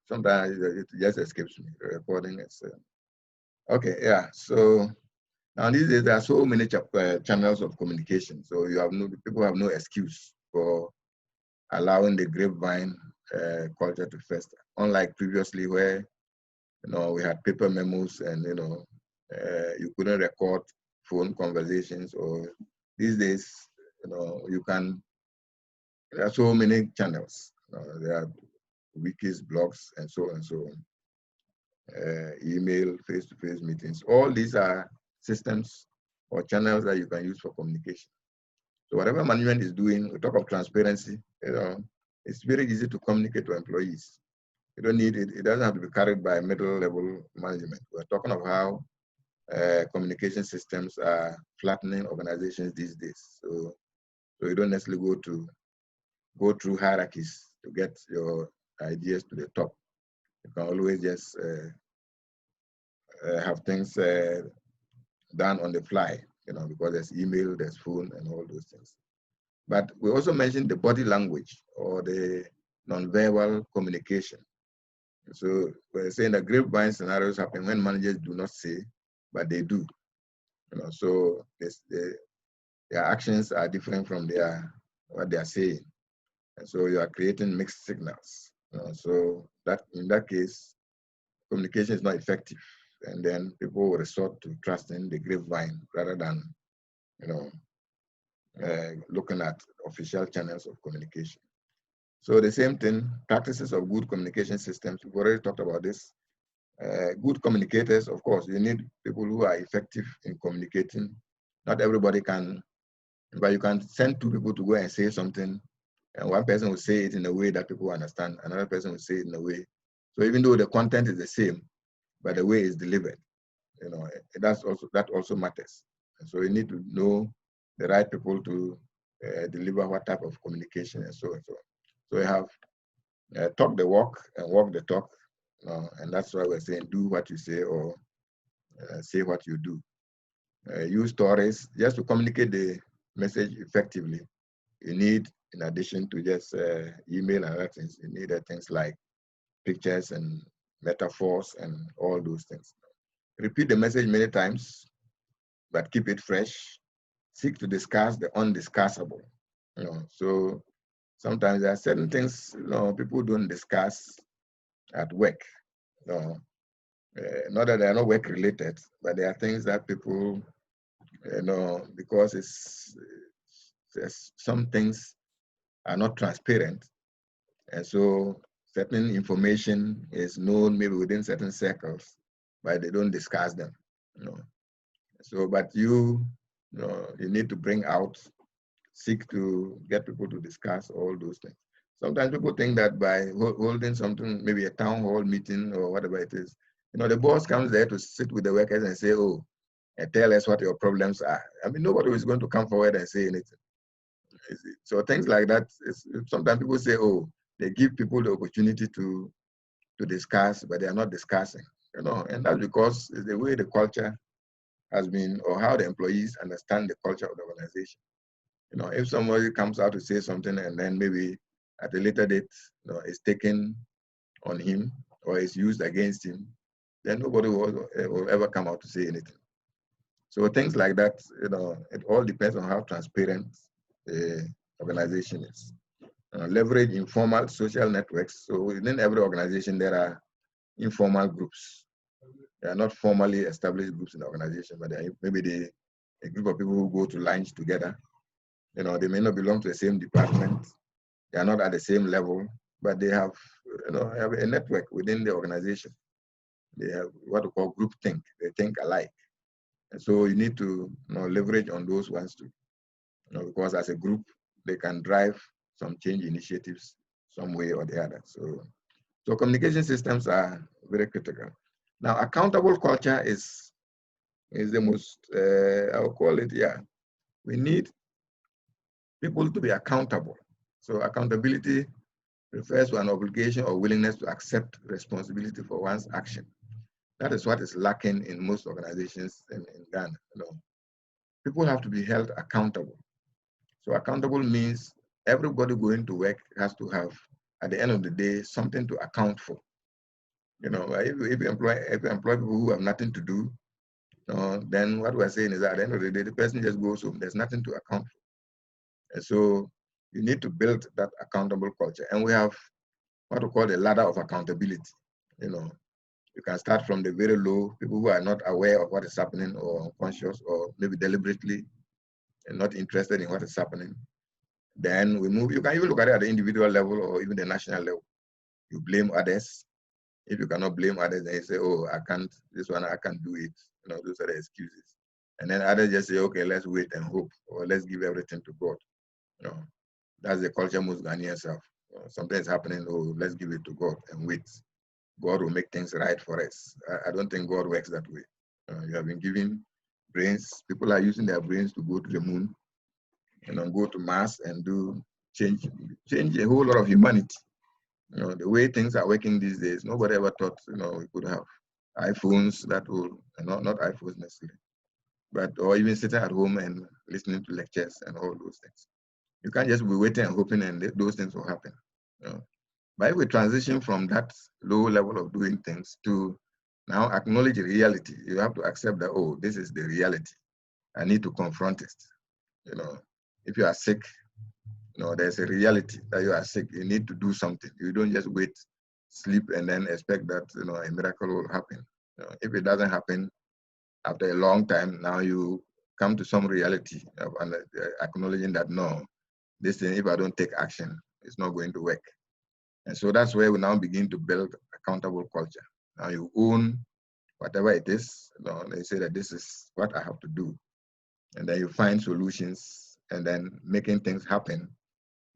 Sometimes it just escapes me. The recording is okay. Yeah. So now these days there are so many channels of communication. So people have no excuse for allowing the grapevine culture to fester. Unlike previously, where we had paper memos and you couldn't record phone conversations. Or these days, you can. There are so many channels. There are wikis, blogs, and so on and so on. Email, face-to-face meetings. All these are systems or channels that you can use for communication. So whatever management is doing, we talk of transparency. It's very easy to communicate to employees. You don't need it. It doesn't have to be carried by middle-level management. We're talking of how communication systems are flattening organizations these days. So you don't necessarily go through hierarchies to get your ideas to the top. You can always just have things done on the fly, because there's email, there's phone, and all those things. But we also mentioned the body language or the nonverbal communication. So we're saying that grapevine scenarios happen when managers do not say, but they do. So their actions are different from what they are saying. And so you are creating mixed signals. So that in that case, communication is not effective. And then people will resort to trusting the grapevine rather than, looking at official channels of communication. So the same thing, practices of good communication systems. We've already talked about this. Good communicators, of course, you need people who are effective in communicating. Not everybody can, but you can send two people to go and say something, and one person will say it in a way that people understand, another person will say it in a way. So even though the content is the same, but the way it's delivered, that also matters. And so you need to know the right people to deliver what type of communication and so on and so on. So you have talk the walk and walk the talk, and that's why we're saying do what you say or say what you do. Use stories just to communicate the message effectively. You need, in addition to just email and other things, you need things like pictures and metaphors and all those things. Repeat the message many times, but keep it fresh. Seek to discuss the undiscussable. So sometimes there are certain things people don't discuss at work. Not that they are not work related, but there are things that people, because some things are not transparent, and so certain information is known maybe within certain circles, but they don't discuss them. So, but you need to bring out, seek to get people to discuss all those things. Sometimes people think that by holding something, maybe a town hall meeting or whatever it is, the boss comes there to sit with the workers and say, oh, and tell us what your problems are. I mean, nobody is going to come forward and say anything. So things like that, sometimes people say, oh, they give people the opportunity to discuss, but they are not discussing, and that's because it's the way the culture has been, or how the employees understand the culture of the organization. If somebody comes out to say something and then maybe at a later date, it's taken on him or is used against him, then nobody will ever come out to say anything. So things like that, it all depends on how transparent the organization is. Leverage informal social networks. So within every organization, there are informal groups. They are not formally established groups in the organization, but maybe a group of people who go to lunch together. They may not belong to the same department. They are not at the same level, but they have, have a network within the organization. They have what we call group think. They think alike. And so you need to leverage on those ones too. Because as a group, they can drive some change initiatives some way or the other. So communication systems are very critical. Now, accountable culture is the most, I'll call it, we need people to be accountable. So accountability refers to an obligation or willingness to accept responsibility for one's action. That is what is lacking in most organizations in Ghana. People have to be held accountable. So accountable means everybody going to work has to have at the end of the day, something to account for. You know, if you employ people who have nothing to do, then what we're saying is that at the end of the day, the person just goes home. There's nothing to account for. And so you need to build that accountable culture. And we have what we call the ladder of accountability. You know, you can start from the very low, people who are not aware of what is happening or unconscious or maybe deliberately and not interested in what is happening. Then we move, you can even look at it at the individual level or even the national level. You blame others. If you cannot blame others, then you say, oh, I can't, this one, I can't do it. You know, those are the excuses. And then others just say, okay, let's wait and hope, or let's give everything to God. You know, that's the culture most Ghanaians have. Something is happening, oh, let's give it to God and wait. God will make things right for us. I don't think God works that way. You have been given brains. People are using their brains to go to the moon and go to Mars and do change a whole lot of humanity. You know, the way things are working these days, nobody ever thought, you know, we could have iPhones that will, not iPhones necessarily, but, or even sitting at home and listening to lectures and all those things. You can't just be waiting and hoping and those things will happen. You know? But if we transition from that low level of doing things to now acknowledge reality, you have to accept that, oh, this is the reality. I need to confront it. You know, if you are sick, you know, there's a reality that you are sick. You need to do something. You don't just wait, sleep, and then expect that, you know, a miracle will happen. You know, if it doesn't happen after a long time, now you come to some reality of acknowledging that, no, this thing, if I don't take action, it's not going to work. And so that's where we now begin to build accountable culture. Now you own whatever it is. You know, they say that this is what I have to do. And then you find solutions, and then making things happen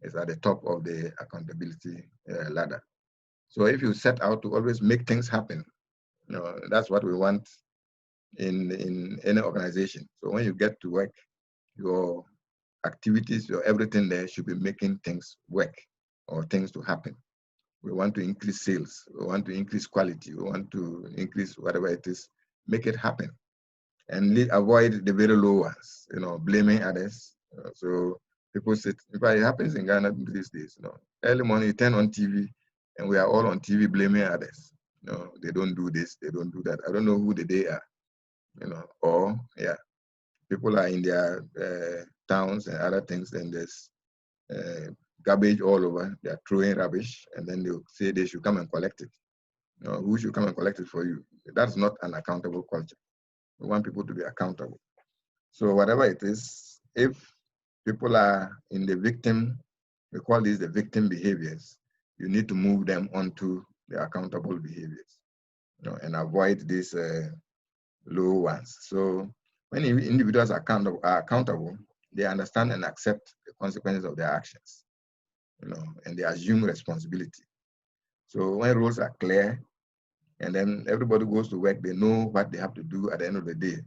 is at the top of the accountability ladder. So if you set out to always make things happen, you know, that's what we want in any organization. So when you get to work, your activities, your everything there should be making things work or things to happen. We want to increase sales. We want to increase quality. We want to increase whatever it is, make it happen. And avoid the very low ones, you know, blaming others. So people sit, in fact, it happens in Ghana these days, you know, early morning you turn on TV and we are all on TV blaming others. You know, they don't do this, they don't do that. I don't know who they are, you know, or yeah, people are in their towns and other things and there's garbage all over. They are throwing rubbish and then they'll say they should come and collect it. You know, who should come and collect it for you? That's not an accountable culture. We want people to be accountable. So whatever it is, if people are in the victim, we call these the victim behaviors, you need to move them onto the accountable behaviors, you know, and avoid these low ones. So when individuals are accountable, they understand and accept the consequences of their actions, you know, and they assume responsibility. So when rules are clear, and then everybody goes to work, they know what they have to do at the end of the day,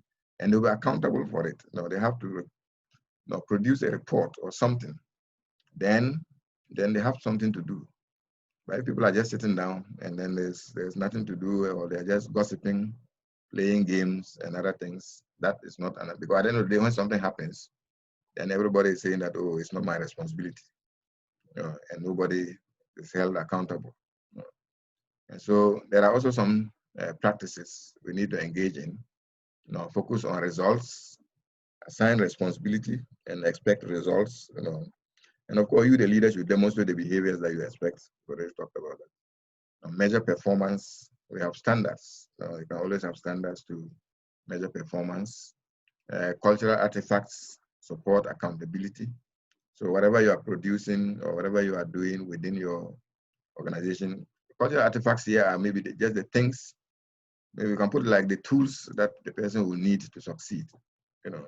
and they'll be accountable for it. You know, they have to produce a report or something. Then they have something to do. But if people are just sitting down and then there's nothing to do, or they're just gossiping, playing games and other things, that is not enough. Because at the end of the day, when something happens, then everybody is saying that, oh, it's not my responsibility, you know, and nobody is held accountable. You know. And so there are also some practices we need to engage in. You know, focus on results, assign responsibility, and expect results. You know, and of course, you, the leader, should demonstrate the behaviors that you expect. We already talked about that. Now, measure performance. We have standards. You can always have standards to measure performance. Cultural artifacts support accountability. So whatever you are producing or whatever you are doing within your organization, cultural artifacts here are maybe just the things. Maybe we can put it like the tools that the person will need to succeed. You know,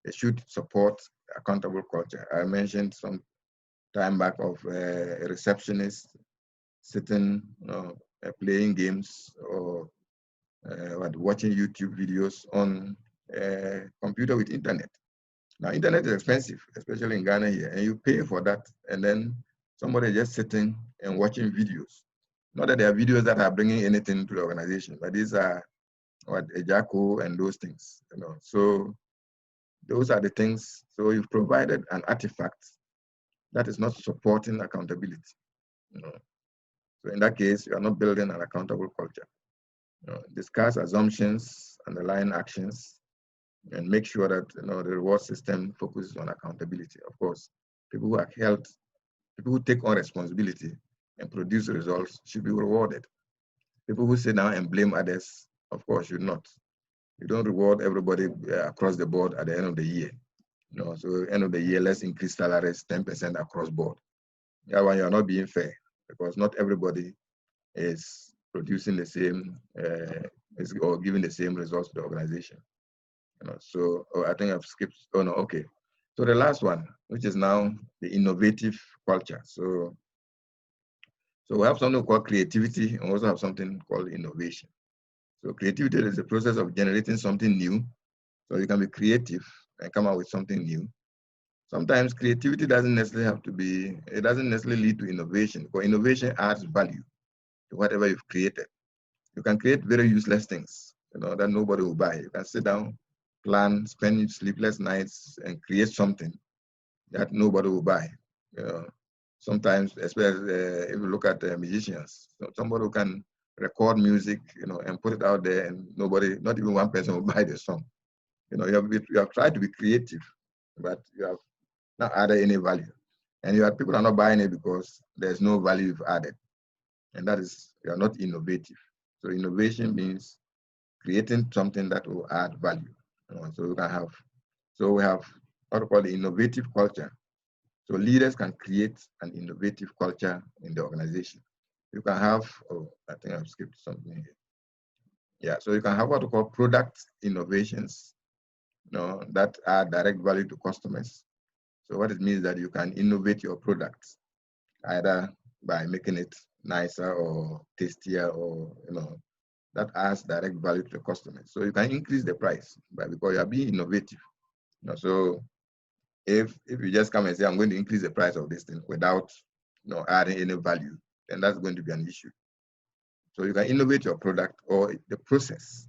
they should support accountable culture. I mentioned some time back of a receptionist sitting, playing games or watching YouTube videos on a computer with internet. Now, internet is expensive, especially in Ghana here, and you pay for that, and then somebody just sitting and watching videos. Not that there are videos that are bringing anything to the organization, but these are what a Jacko and those things, you know. So those are the things. So you've provided an artifact that is not supporting accountability. You know. So in that case, you are not building an accountable culture. You know, discuss assumptions, underlying actions, and make sure that the reward system focuses on accountability. Of course, people who are held, people who take on responsibility and produce results should be rewarded. People who sit down and blame others, of course, should not. You don't reward everybody across the board at the end of the year. So end of the year, let's increase salaries 10% across board. Yeah, when you're not being fair, because not everybody is producing the same or giving the same results to the organization. So I think I've skipped. Oh no, okay. So the last one, which is now the innovative culture. So we have something called creativity, and also have something called innovation. So creativity is the process of generating something new. So you can be creative and come up with something new. Sometimes creativity doesn't necessarily have to be, it doesn't necessarily lead to innovation, because innovation adds value to whatever you've created. You can create very useless things, that nobody will buy. You can sit down, plan, spend sleepless nights, and create something that nobody will buy. Sometimes, especially if you look at musicians, somebody who can record music, and put it out there, and nobody, not even one person, will buy the song. You have tried to be creative, but you have not added any value, and people are not buying it because there's no value you've added, and that is, you are not innovative. So innovation means creating something that will add value. So we have what we call the innovative culture. So leaders can create an innovative culture in the organization. You can have, I think I've skipped something here. Yeah, so you can have what we call product innovations, that add direct value to customers. So what it means is that you can innovate your products, either by making it nicer or tastier, or that adds direct value to the customer. So you can increase the price because you are being innovative. So if you just come and say, I'm going to increase the price of this thing without adding any value, then that's going to be an issue. So you can innovate your product or the process.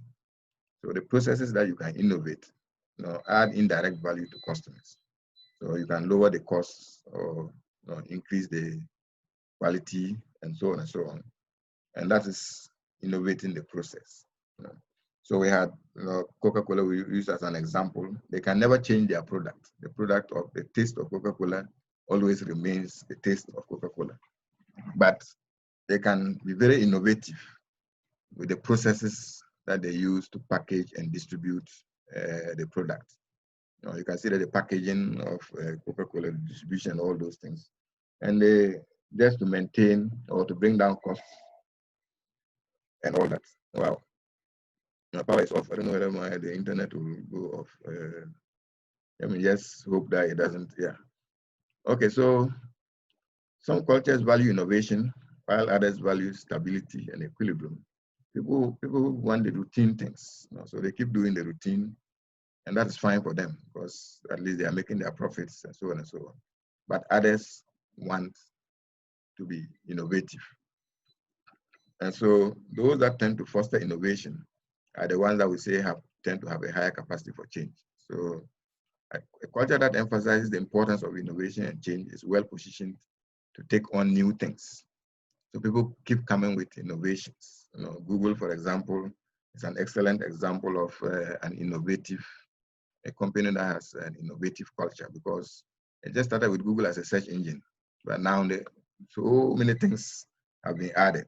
So the processes that you can innovate, add indirect value to customers. So you can lower the costs or increase the quality and so on and so on. And that is innovating the process. So we had Coca-Cola we use as an example. They can never change their product. The product of the taste of Coca-Cola always remains the taste of Coca-Cola. But they can be very innovative with the processes that they use to package and distribute the product. You can see that the packaging of Coca-Cola, distribution, all those things. And they just to maintain or to bring down costs and all that. Wow. My power is off. I don't know whether the internet will go off. Let me just hope that it doesn't. Yeah. Okay, so some cultures value innovation, while others value stability and equilibrium. People want the routine things, so they keep doing the routine, and that is fine for them because at least they are making their profits and so on and so on. But others want to be innovative. And so those that tend to foster innovation are the ones that we say tend to have a higher capacity for change. So a culture that emphasizes the importance of innovation and change is well positioned to take on new things. So people keep coming with innovations. Google, for example, is an excellent example of a company that has an innovative culture, because it just started with Google as a search engine, but now so many things have been added.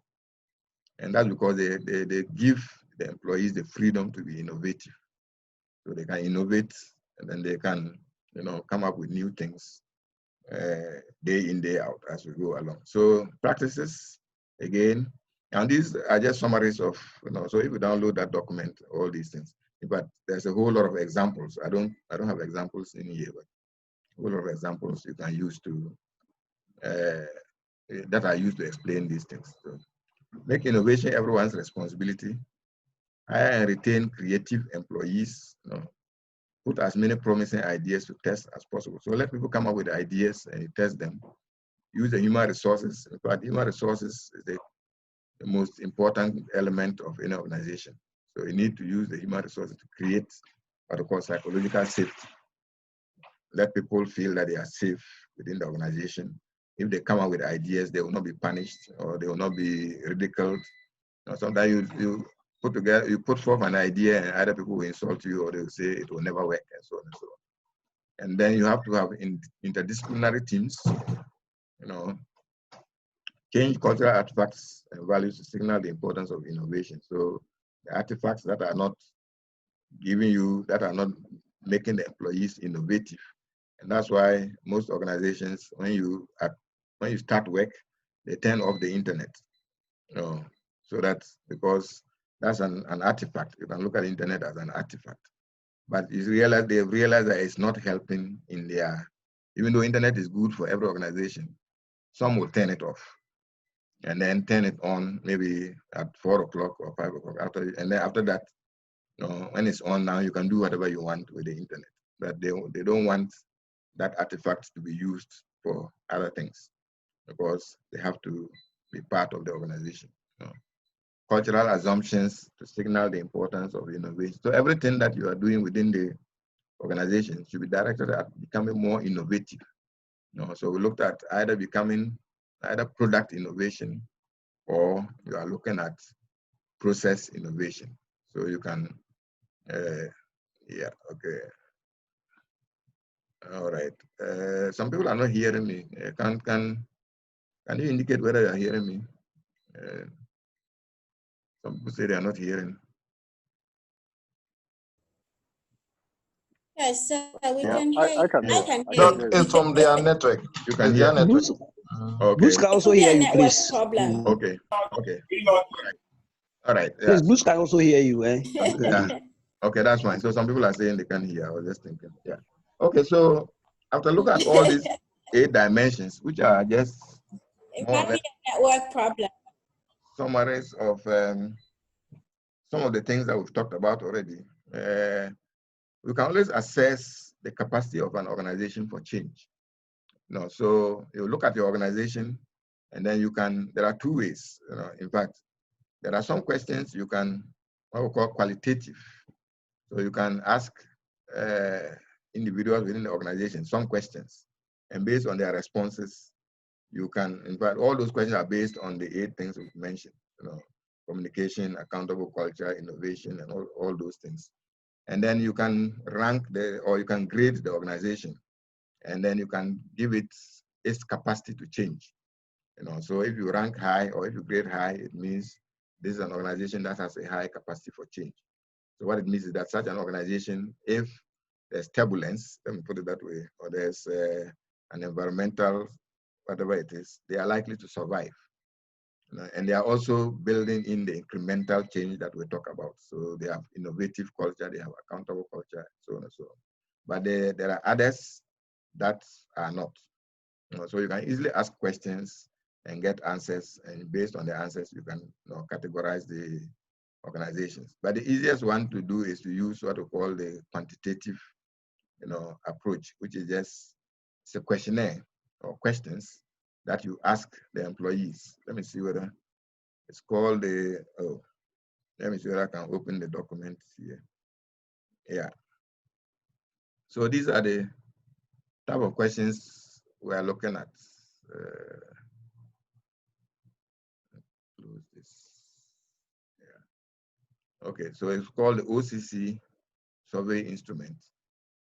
And that's because they give the employees the freedom to be innovative. So they can innovate, and then they can, come up with new things day in, day out as we go along. So practices, again, and these are just summaries of, so if you download that document, all these things, but there's a whole lot of examples. I don't have examples in here, but a whole lot of examples you can use to, that are used to explain these things. So make innovation everyone's responsibility. Hire and retain creative employees. Put as many promising ideas to test as possible. So let people come up with ideas and you test them. Use the human resources. But human resources is the most important element of any organization. So you need to use the human resources to create what we call psychological safety. Let people feel that they are safe within the organization if they come up with ideas, they will not be punished or they will not be ridiculed. Sometimes you put together, you put forth an idea and other people will insult you or they will say it will never work and so on and so on. And then you have to have interdisciplinary teams, change cultural artifacts and values to signal the importance of innovation. So the artifacts that are not that are not making the employees innovative. And that's why most organizations, when you start work, they turn off the internet. So that's because that's an artifact. You can look at the internet as an artifact. But they've realized that it's not helping in their, even though internet is good for every organization, some will turn it off and then turn it on maybe at 4 o'clock or 5 o'clock and then after that, when it's on now, you can do whatever you want with the internet. But they don't want that artifact to be used for other things because they have to be part of the organization. Cultural assumptions to signal the importance of innovation. So everything that you are doing within the organization should be directed at becoming more innovative. So we looked at either product innovation or you are looking at process innovation. So you can, yeah, okay. All right. Some people are not hearing me. Can you indicate whether you are hearing me? Some people say they are not hearing. Yes, sir, we can hear you. I can hear you. It's from their network. You can hear network. Okay. Bruce can also hear you, please. Problem. Okay. Okay. All right. Yes, Bruce can also hear you. Yeah. Okay, that's fine. So some people are saying they can't hear. I was just thinking. Yeah. Okay. So after looking at all these 8 dimensions, which are just it might be a network problem. Summaries of some of the things that we've talked about already. We can always assess the capacity of an organization for change. So you look at your organization, and then there are 2 ways. In fact, there are some questions you can, what we call qualitative. So you can ask individuals within the organization some questions, and based on their responses, you can, in fact, all those questions are based on the 8 things we've mentioned, communication, accountable culture, innovation, and all those things. And then you can rank or you can grade the organization, and then you can give it its capacity to change. So if you rank high or if you grade high, it means this is an organization that has a high capacity for change. So what it means is that such an organization, if there's turbulence, let me put it that way, or there's an environmental, whatever it is, they are likely to survive. And they are also building in the incremental change that we talk about. So they have innovative culture, they have accountable culture, so on and so on. But there are others that are not. So you can easily ask questions and get answers, and based on the answers, you can categorize the organizations. But the easiest one to do is to use what we call the quantitative approach, which is just it's a questionnaire or questions that you ask the employees. Let me see whether it's called let me see whether I can open the document here. Yeah. So these are the type of questions we are looking at. Close this. Yeah. Okay, so it's called the OCC Survey Instrument,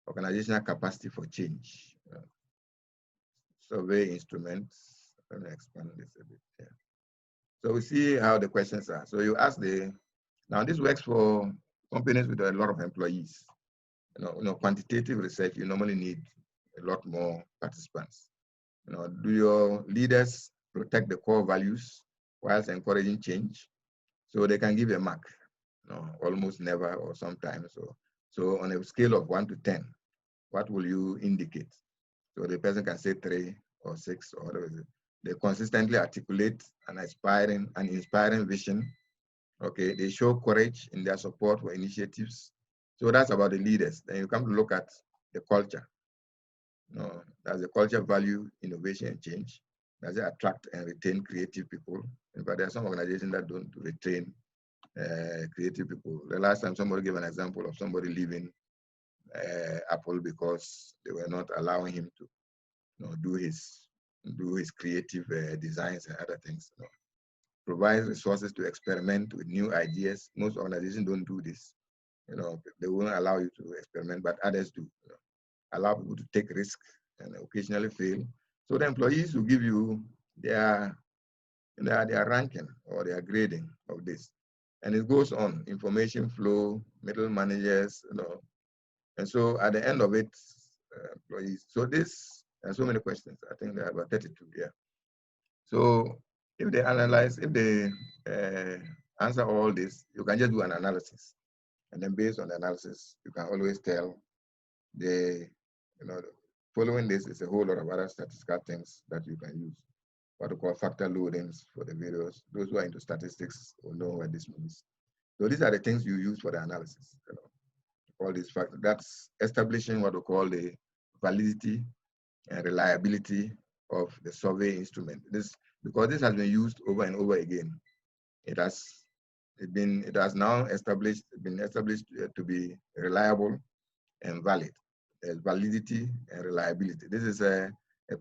Organizational Capacity for Change. Survey instruments. Let me expand this a bit here. So we see how the questions are. So you ask now this works for companies with a lot of employees. Quantitative research, you normally need a lot more participants. Do your leaders protect the core values whilst encouraging change? So they can give a mark, almost never or sometimes. So on a scale of 1 to 10, what will you indicate? So the person can say 3 or 6 or whatever it is. They consistently articulate an inspiring vision. Okay, they show courage in their support for initiatives. So that's about the leaders. Then you come to look at the culture. Does the culture value innovation and change? Does it attract and retain creative people? In fact, there are some organizations that don't retain creative people. The last time somebody gave an example of somebody leaving Apple because they were not allowing him to do his do his creative designs and other things. Provide resources to experiment with new ideas. Most organizations don't do this. They won't allow you to experiment, but others do. Allow people to take risks and occasionally fail. So the employees will give you their ranking or their grading of this. And it goes on, information flow, middle managers, And so at the end of it, employees. So this, and so many questions. I think there are about 32 here. So if they analyze, if they answer all this, you can just do an analysis. And then based on the analysis, you can always tell following this is a whole lot of other statistical things that you can use. What we call factor loadings for the various. Those who are into statistics will know what this means. So these are the things you use for the analysis. All these factors. That's establishing what we call the validity and reliability of the survey instrument. Because this has been used over and over again. It has now been established to be reliable and valid. There's validity and reliability. This is a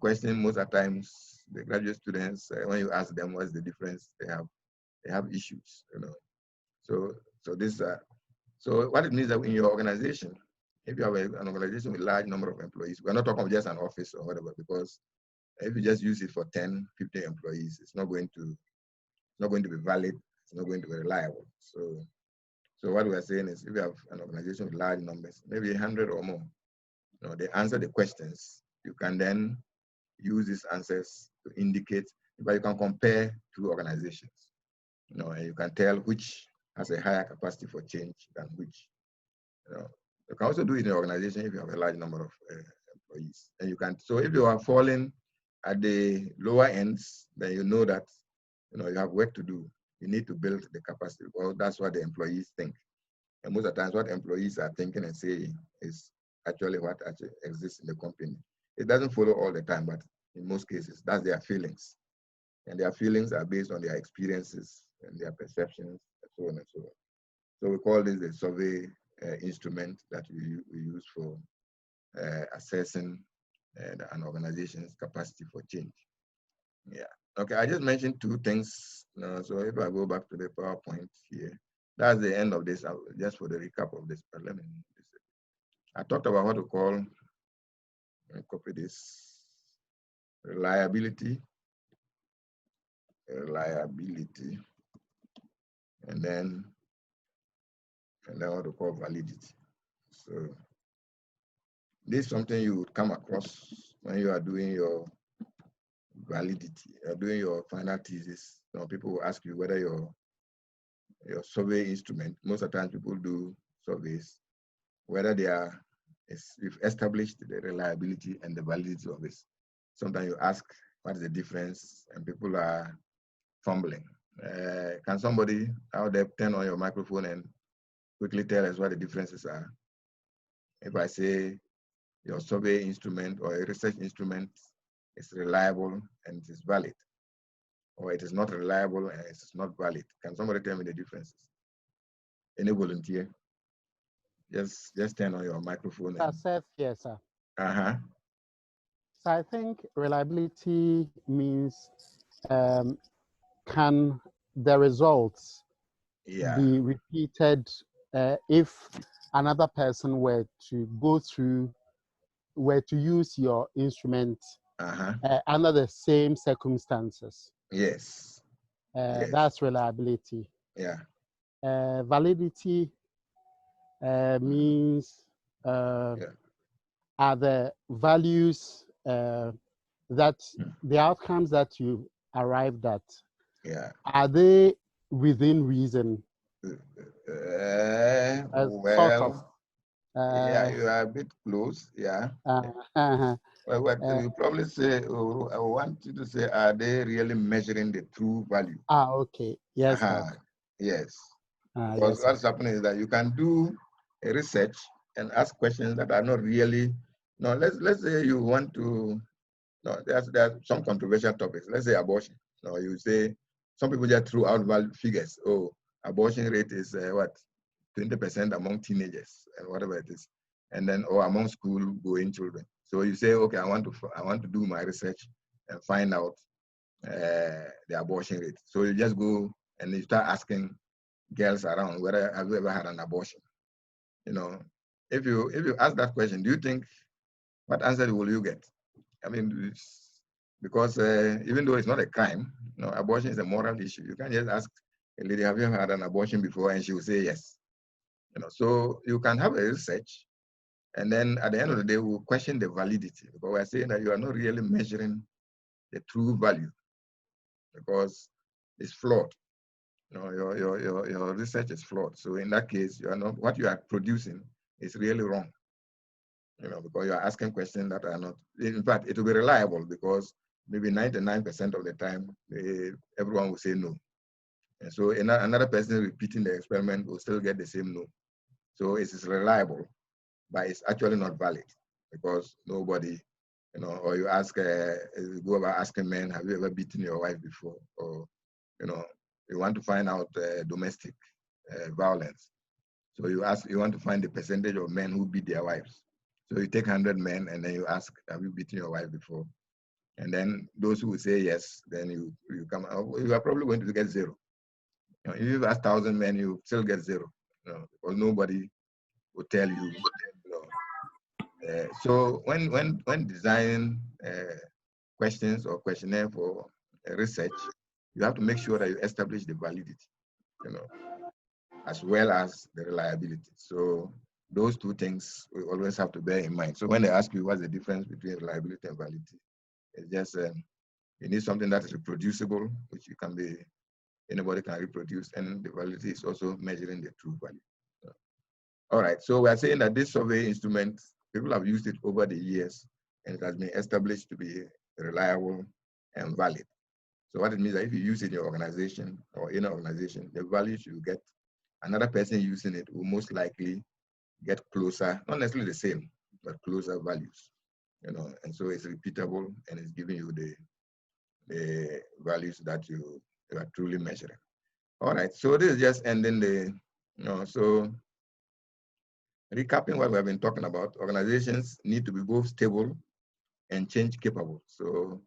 question most of the times the graduate students, when you ask them what's the difference, they have issues, So what it means that in your organization, if you have an organization with a large number of employees, we're not talking of just an office or whatever, because if you just use it for 10, 50 employees, it's not going to be valid, it's not going to be reliable. So what we're saying is if you have an organization with large numbers, maybe 100 or more, they answer the questions, you can then use these answers to indicate, but you can compare two organizations, and you can tell which has a higher capacity for change than which. You can also do it in an organization if you have a large number of employees. And you can, so if you are falling at the lower ends, then you know that you have work to do. You need to build the capacity, because that's what the employees think. And most of the times what employees are thinking and saying is actually what actually exists in the company. It doesn't follow all the time, but in most cases, that's their feelings. And their feelings are based on their experiences and their perceptions, and so on and so on. So we call this the survey instrument that we use for assessing an organization's capacity for change. Yeah. Okay, I just mentioned two things. So if I go back to the PowerPoint here, that's the end of this, just for the recap of this. But I talked about what we call, let me copy this, reliability, and then what we call validity. So this is something you would come across when you are doing your validity, doing your final thesis. People will ask you whether your survey instrument, most of the time people do surveys, whether you've established the reliability and the validity of this. Sometimes you ask what is the difference, and people are fumbling. Can somebody out there turn on your microphone and quickly tell us what the differences are? If I say your survey instrument or a research instrument is reliable and it is valid, or it is not reliable and it is not valid, can somebody tell me the differences? Any volunteer? Just turn on your microphone. Seth, yes, sir. Uh-huh. So I think reliability means can the results be repeated if another person were to use your instrument under the same circumstances? Yes. That's reliability. Yeah. Validity means are the values that the outcomes that you arrived at, are they within reason? Well, you are a bit close, Well, you probably say, I want you to say, are they really measuring the true value? Okay. Yes. Yes. Because what's happening is that you can do a research and ask questions that are not really. No, let's say you want to. No, there's some controversial topics. Let's say abortion. No, you say some people just threw out figures. Oh, abortion rate is 20% among teenagers and whatever it is, and then among school-going children. So you say, okay, I want to do my research and find out the abortion rate. So you just go and you start asking girls around, whether have you ever had an abortion? You know, if you ask that question, do you think, what answer will you get? I mean, because even though it's not a crime, you know, abortion is a moral issue. You can't just ask a lady, have you ever had an abortion before? And she will say yes. You know, so you can have a research, and then at the end of the day, we'll question the validity, because we're saying that you are not really measuring the true value, because it's flawed. You know, your research is flawed. So in that case, you are not, what you are producing is really wrong. You know, because you are asking questions that are not, in fact, it will be reliable, because maybe 99% of the time, everyone will say no. And so another person repeating the experiment will still get the same no. So it is reliable, but it's actually not valid, because nobody, you know, or you ask, you go about asking men, have you ever beaten your wife before? Or, you know, you want to find out domestic violence. So you want to find the percentage of men who beat their wives. So you take 100 men and then you ask, have you beaten your wife before? And then those who will say yes, then you come out, you are probably going to get zero. You know, if you ask 1,000 men, you still get zero, you know, because nobody will tell you, you know. So when designing questions or questionnaire for research, you have to make sure that you establish the validity, you know, as well as the reliability. So those two things we always have to bear in mind. So when they ask you what's the difference between reliability and validity, it's just you need something that is reproducible, which you can be, anybody can reproduce, and the validity is also measuring the true value. So, all right, so we are saying that this survey instrument, people have used it over the years, and it has been established to be reliable and valid. So what it means is that if you use it in your organization or in an organization, the values you get, another person using it will most likely get closer, not necessarily the same, but closer values, you know, and so it's repeatable and it's giving you the values that you are truly measuring. All right, so this is just ending the, you know, so recapping what we have been talking about, organizations need to be both stable and change capable. So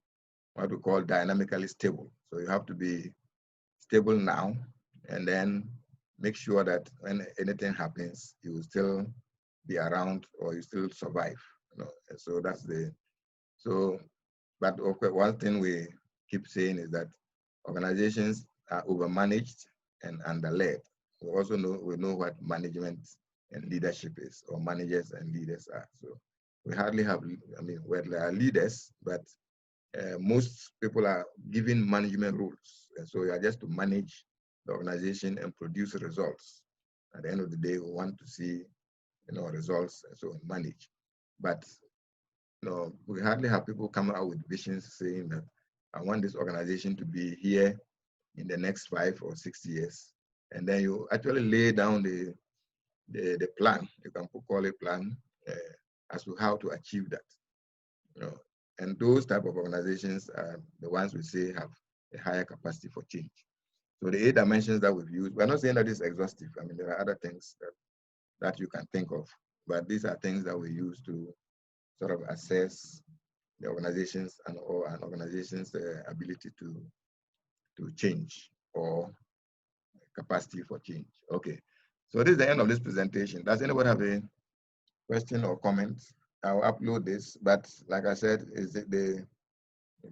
what we call dynamically stable. So you have to be stable now, and then make sure that when anything happens, you will still be around or you still survive. You know? And so that's the, so, but okay, one thing we keep saying is that organizations are overmanaged and underled. We also know, we know what management and leadership is, or managers and leaders are. So we hardly have, I mean, well, there are leaders, but most people are given management roles. And so you are just to manage the organization and produce results. At the end of the day, we want to see, you know, results, and so manage. But you know, we hardly have people come out with visions saying that I want this organization to be here in the next 5 or 6 years. And then you actually lay down the plan. You can call it plan as to how to achieve that. You know, and those type of organizations are the ones we say have a higher capacity for change. So the 8 dimensions that we've used, we're not saying that it's exhaustive. I mean, there are other things that you can think of, but these are things that we use to sort of assess the organizations and or an organization's ability to change or capacity for change. Okay, so this is the end of this presentation. Does anybody have a question or comment? I'll upload this, but like I said, is it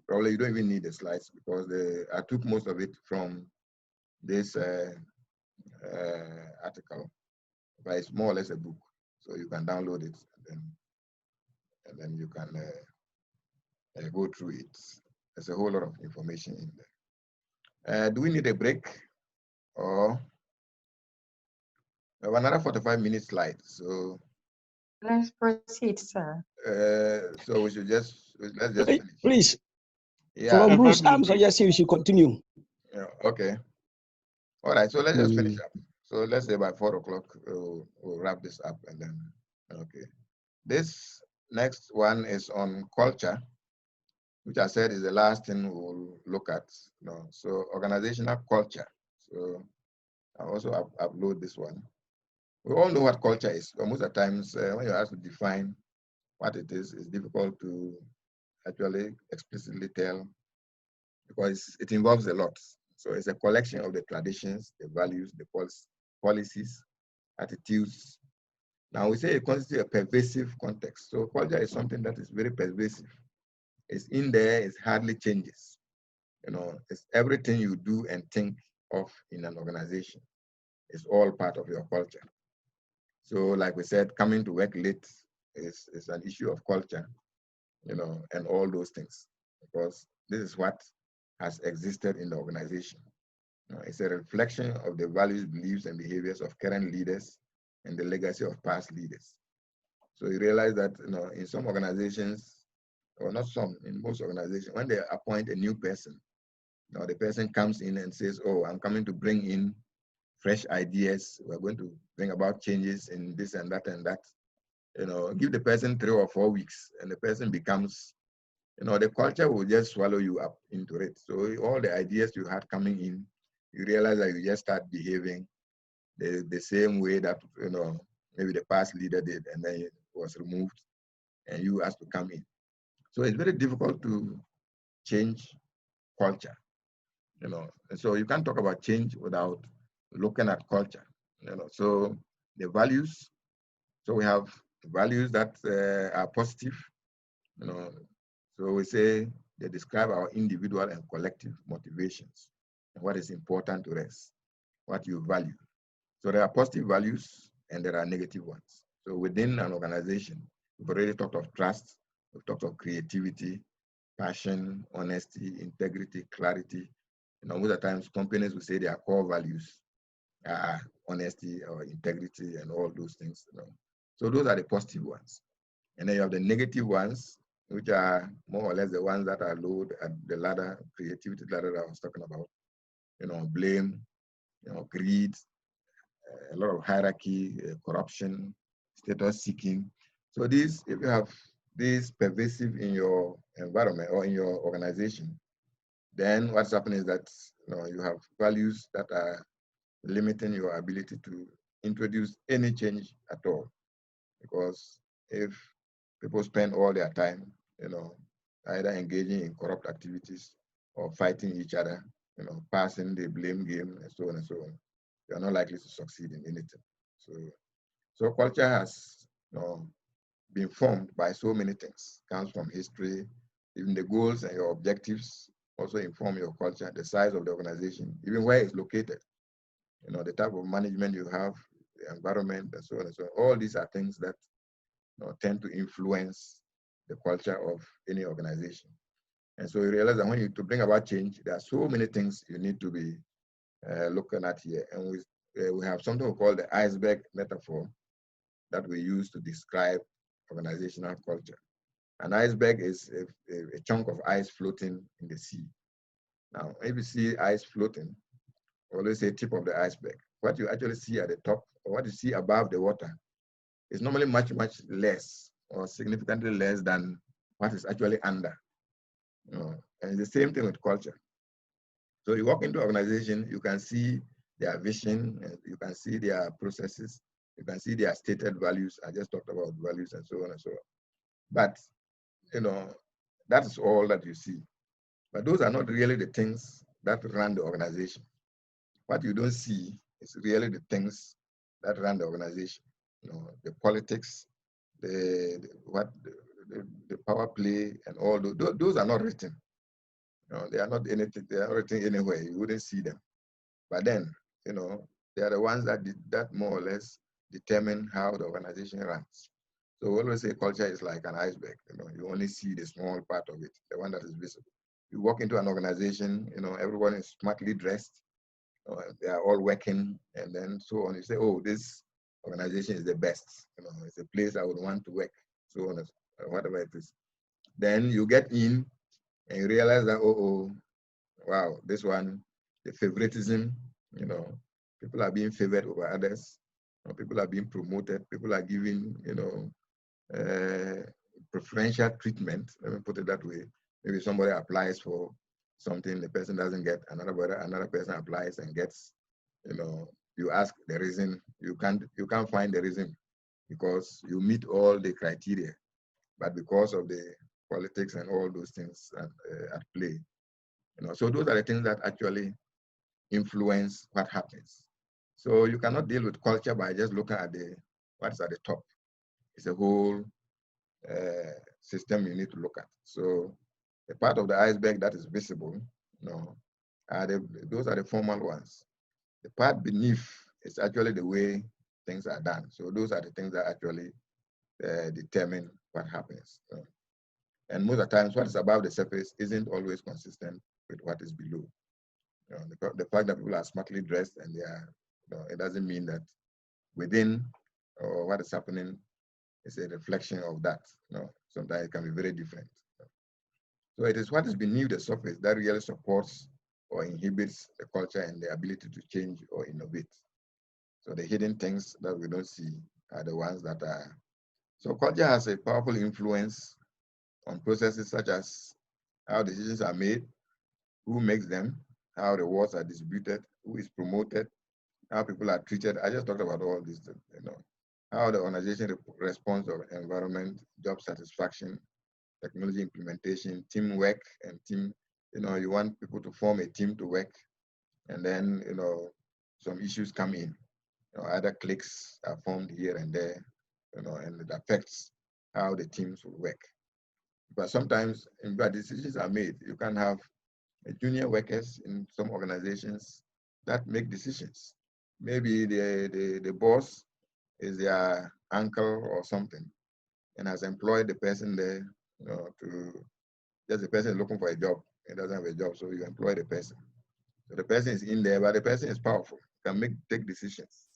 probably you don't even need the slides, because I took most of it from this article, but it's more or less a book, so you can download it and then you can go through it. There's a whole lot of information in there. Do we need a break, or we have another 45 minute slide? So let's proceed, sir. So we should let's just finish. Please. Yeah. For Bruce, I'm suggesting we should continue. Yeah, okay. All right, so let's just finish up. So let's say by 4 o'clock, we'll wrap this up, and then, okay. This next one is on culture, which I said is the last thing we'll look at. You know, so organizational culture. So I also upload this one. We all know what culture is. But most of the times, when you're asked to define what it is, it's difficult to actually explicitly tell, because it involves a lot. So it's a collection of the traditions, the values, the policies, attitudes. Now we say it constitutes a pervasive context. So culture is something that is very pervasive. It's in there, it hardly changes. You know, it's everything you do and think of in an organization. It's all part of your culture. So like we said, coming to work late is an issue of culture, you know, and all those things, because this is what has existed in the organization. You know, it's a reflection of the values, beliefs, and behaviors of current leaders and the legacy of past leaders. So you realize that, you know, in some organizations, or not some, in most organizations, when they appoint a new person, you know, the person comes in and says, oh, I'm coming to bring in fresh ideas. We're going to bring about changes in this and that and that. You know, give the person 3 or 4 weeks and the person becomes, you know, the culture will just swallow you up into it. So all the ideas you had coming in, you realize that you just start behaving the same way that, you know, maybe the past leader did, and then it was removed and you asked to come in. So it's very difficult to change culture, you know. And so you can't talk about change without looking at culture, you know. So the values, so we have values that are positive, you know. So we say they describe our individual and collective motivations and what is important to us, what you value. So there are positive values and there are negative ones. So within an organization, we've already talked of trust, we've talked of creativity, passion, honesty, integrity, clarity. You know, most of the times companies will say their core values are honesty or integrity and all those things. You know. So those are the positive ones. And then you have the negative ones, which are more or less the ones that are low at the ladder, creativity ladder that I was talking about. You know, blame, you know, greed, a lot of hierarchy, corruption, status seeking. So these, if you have this pervasive in your environment or in your organization, then what's happening is that, you know, you have values that are limiting your ability to introduce any change at all. Because if people spend all their time, you know, either engaging in corrupt activities or fighting each other, you know, passing the blame game and so on and so on, you are not likely to succeed in anything. So culture has, you know, been formed by so many things. It comes from history, even the goals and your objectives also inform your culture, the size of the organization, even where it's located, you know, the type of management you have, the environment, and so on and so on. All these are things that, you know, tend to influence the culture of any organization. And so you realize that when you to bring about change, there are so many things you need to be looking at here. And we have something we call the iceberg metaphor that we use to describe organizational culture. An iceberg is a chunk of ice floating in the sea. Now, if you see ice floating, always say tip of the iceberg. What you actually see at the top, or what you see above the water, is normally much, much less or significantly less than what is actually under. You know, and it's the same thing with culture. So you walk into an organization, you can see their vision, you can see their processes, you can see their stated values. I just talked about values and so on and so on. But, you know, that's all that you see. But those are not really the things that run the organization. What you don't see is really the things that run the organization. You know, the politics, the power play, and all those are not written. You know, they are not anything. They are not written anywhere. You wouldn't see them. But then, you know, they are the ones that more or less determine how the organization runs. So we always say culture is like an iceberg. You know, you only see the small part of it, the one that is visible. You walk into an organization, you know, everyone is smartly dressed. They are all working, and then so on. You say, oh, this organization is the best. You know, it's a place I would want to work. So on, whatever it is. Then you get in, and you realize that, oh, wow, this one, the favoritism. You know, people are being favored over others. You know, people are being promoted. People are giving, you know, preferential treatment. Let me put it that way. Maybe somebody applies for something, the person doesn't get, another person applies and gets. You know, you ask the reason, you can't find the reason because you meet all the criteria, but because of the politics and all those things at play. So those are the things that actually influence what happens. So you cannot deal with culture by just looking at what's at the top. It's a whole system you need to look at. So the part of the iceberg that is visible, those are the formal ones. The part beneath is actually the way things are done. So those are the things that actually determine what happens. And most of the times, what is above the surface isn't always consistent with what is below. The fact that people are smartly dressed and they are, it doesn't mean that within or what is happening is a reflection of that. Sometimes it can be very different. So it is what is beneath the surface that really supports or inhibits the culture and the ability to change or innovate. So the hidden things that we don't see are the ones that are. So culture has a powerful influence on processes such as how decisions are made, who makes them, how the rewards are distributed, who is promoted, how people are treated. I just talked about all these, how the organization responds to environment, job satisfaction, technology implementation, teamwork, and team. You want people to form a team to work, and then some issues come in. Other cliques are formed here and there, and it affects how the teams will work. But sometimes, when decisions are made, you can have junior workers in some organizations that make decisions. Maybe the boss is their uncle or something, and has employed the person there, just the person is looking for a job. He doesn't have a job, so you employ the person. So the person is in there, but the person is powerful, can take decisions,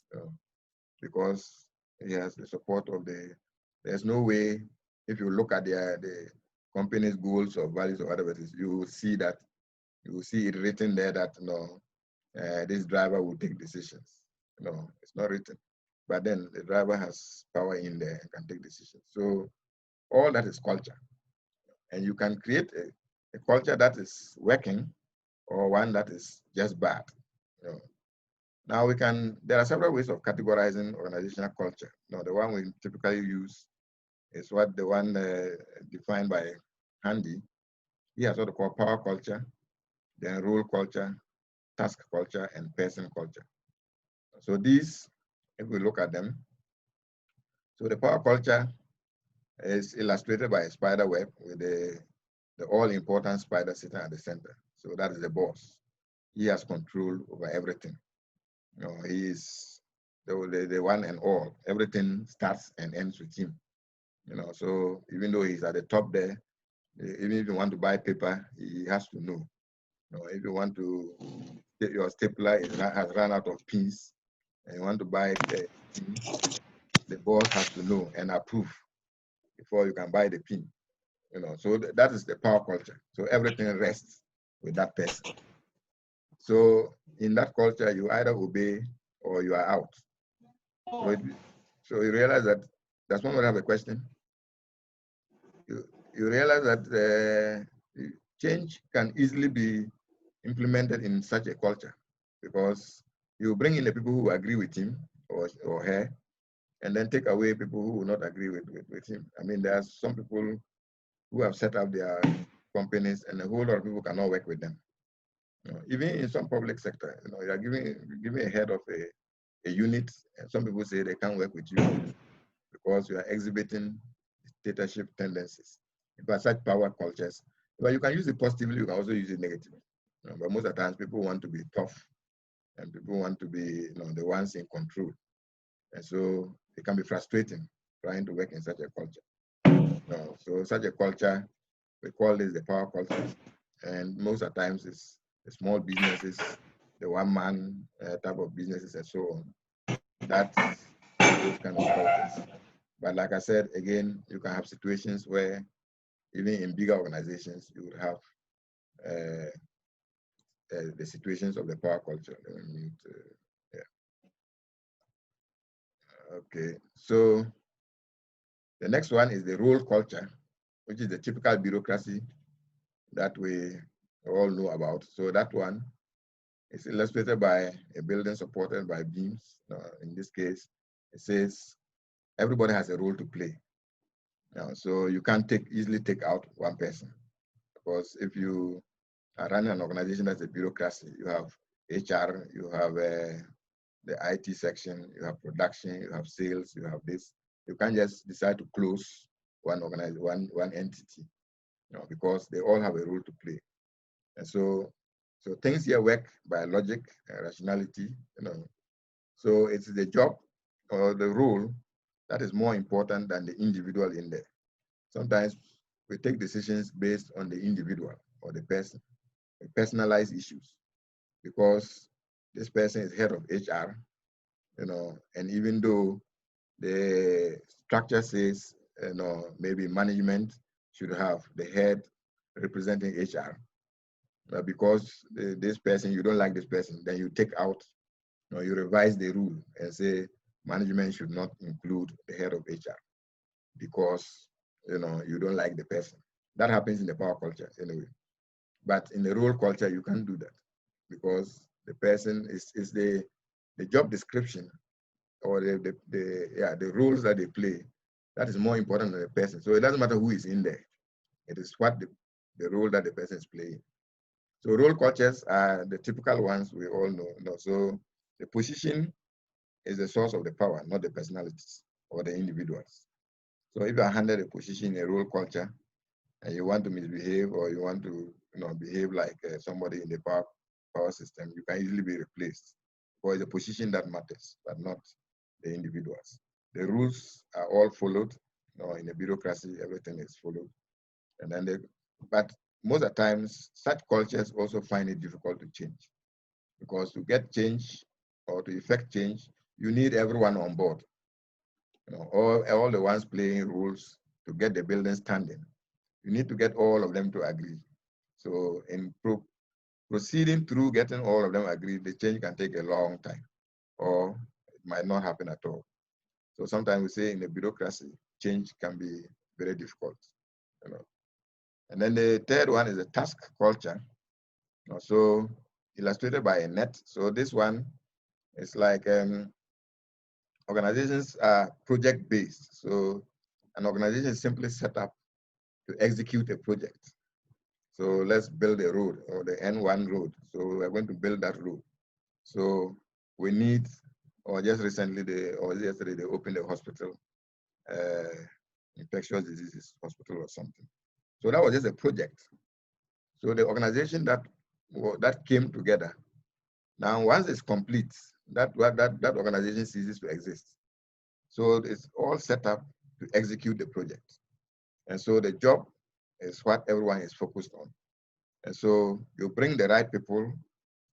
because he has the support of there's no way, if you look at the company's goals or values or whatever it is, you will see it written there that, this driver will take decisions. It's not written. But then the driver has power in there and can take decisions. So all that is culture. And you can create a culture that is working or one that is just bad. Now there are several ways of categorizing organizational culture. The one we typically use is the one defined by Handy. He has what they call power culture, then role culture, task culture, and person culture. So these, if we look at them, so the power culture is illustrated by a spider web with the all-important spider sitting at the center. So that is the boss. He has control over everything. He is the one and all. Everything starts and ends with him. So even though he's at the top there, even if you want to buy paper, he has to know. If you want to, your stapler has run out of pins, and you want to buy the boss has to know and approve before you can buy the pin. So that is the power culture. So everything rests with that person. So in that culture, you either obey or you are out. So you realize that, does someone have a question? You realize that change can easily be implemented in such a culture, because you bring in the people who agree with him or her, and then take away people who will not agree with him. I mean, there are some people who have set up their companies, and a whole lot of people cannot work with them. Even in some public sector, you are giving a head of a unit, and some people say they can't work with you because you are exhibiting dictatorship tendencies. But such power cultures, but you can use it positively, you can also use it negatively. But most of the times, people want to be tough, and people want to be the ones in control. And so it can be frustrating trying to work in such a culture. So such a culture, we call this the power culture. And most of the times it's the small businesses, the one-man type of businesses and so on. That's those kind of cultures. But like I said, again, you can have situations where even in bigger organizations, you would have the situations of the power culture. Okay, so the next one is the role culture, which is the typical bureaucracy that we all know about. So that one is illustrated by a building supported by beams. In this case, it says everybody has a role to play. So you can't easily take out one person, because if you are running an organization that's a bureaucracy, you have HR, you have the IT section, you have production, you have sales, you have this. You can't just decide to close one entity, because they all have a role to play. And so things here work by logic and rationality, So it's the job or the role that is more important than the individual in there. Sometimes we take decisions based on the individual or the person, personalized issues, because this person is head of HR, and even though the structure says, maybe management should have the head representing HR, but because this person, you don't like this person, then you take out, you revise the rule and say management should not include the head of HR because, you don't like the person. That happens in the power culture anyway. But in the role culture, you can't do that, because the person is the job description or the roles that they play, that is more important than the person. So it doesn't matter who is in there. It is what the role that the person is playing. So role cultures are the typical ones we all know. So the position is the source of the power, not the personalities or the individuals. So if you are handed a position in a role culture and you want to misbehave, or you want to behave like somebody in the power system, you can easily be replaced. For the position that matters, but not the individuals. The rules are all followed. In a bureaucracy, everything is followed. And then but most of the times, such cultures also find it difficult to change, because to get change or to effect change, you need everyone on board. All the ones playing roles to get the building standing. You need to get all of them to agree. So in proceeding through getting all of them agreed, the change can take a long time, or it might not happen at all. So sometimes we say in the bureaucracy, change can be very difficult. And then the third one is the task culture. So illustrated by a net. So this one is like organizations are project-based. So an organization is simply set up to execute a project. So let's build a road, or the N1 road. So we're going to build that road. So we need, or just recently, yesterday, they opened a hospital, infectious diseases hospital or something. So that was just a project. So the organization that came together, now once it's complete, that organization ceases to exist. So it's all set up to execute the project. And so the job is what everyone is focused on. And so you bring the right people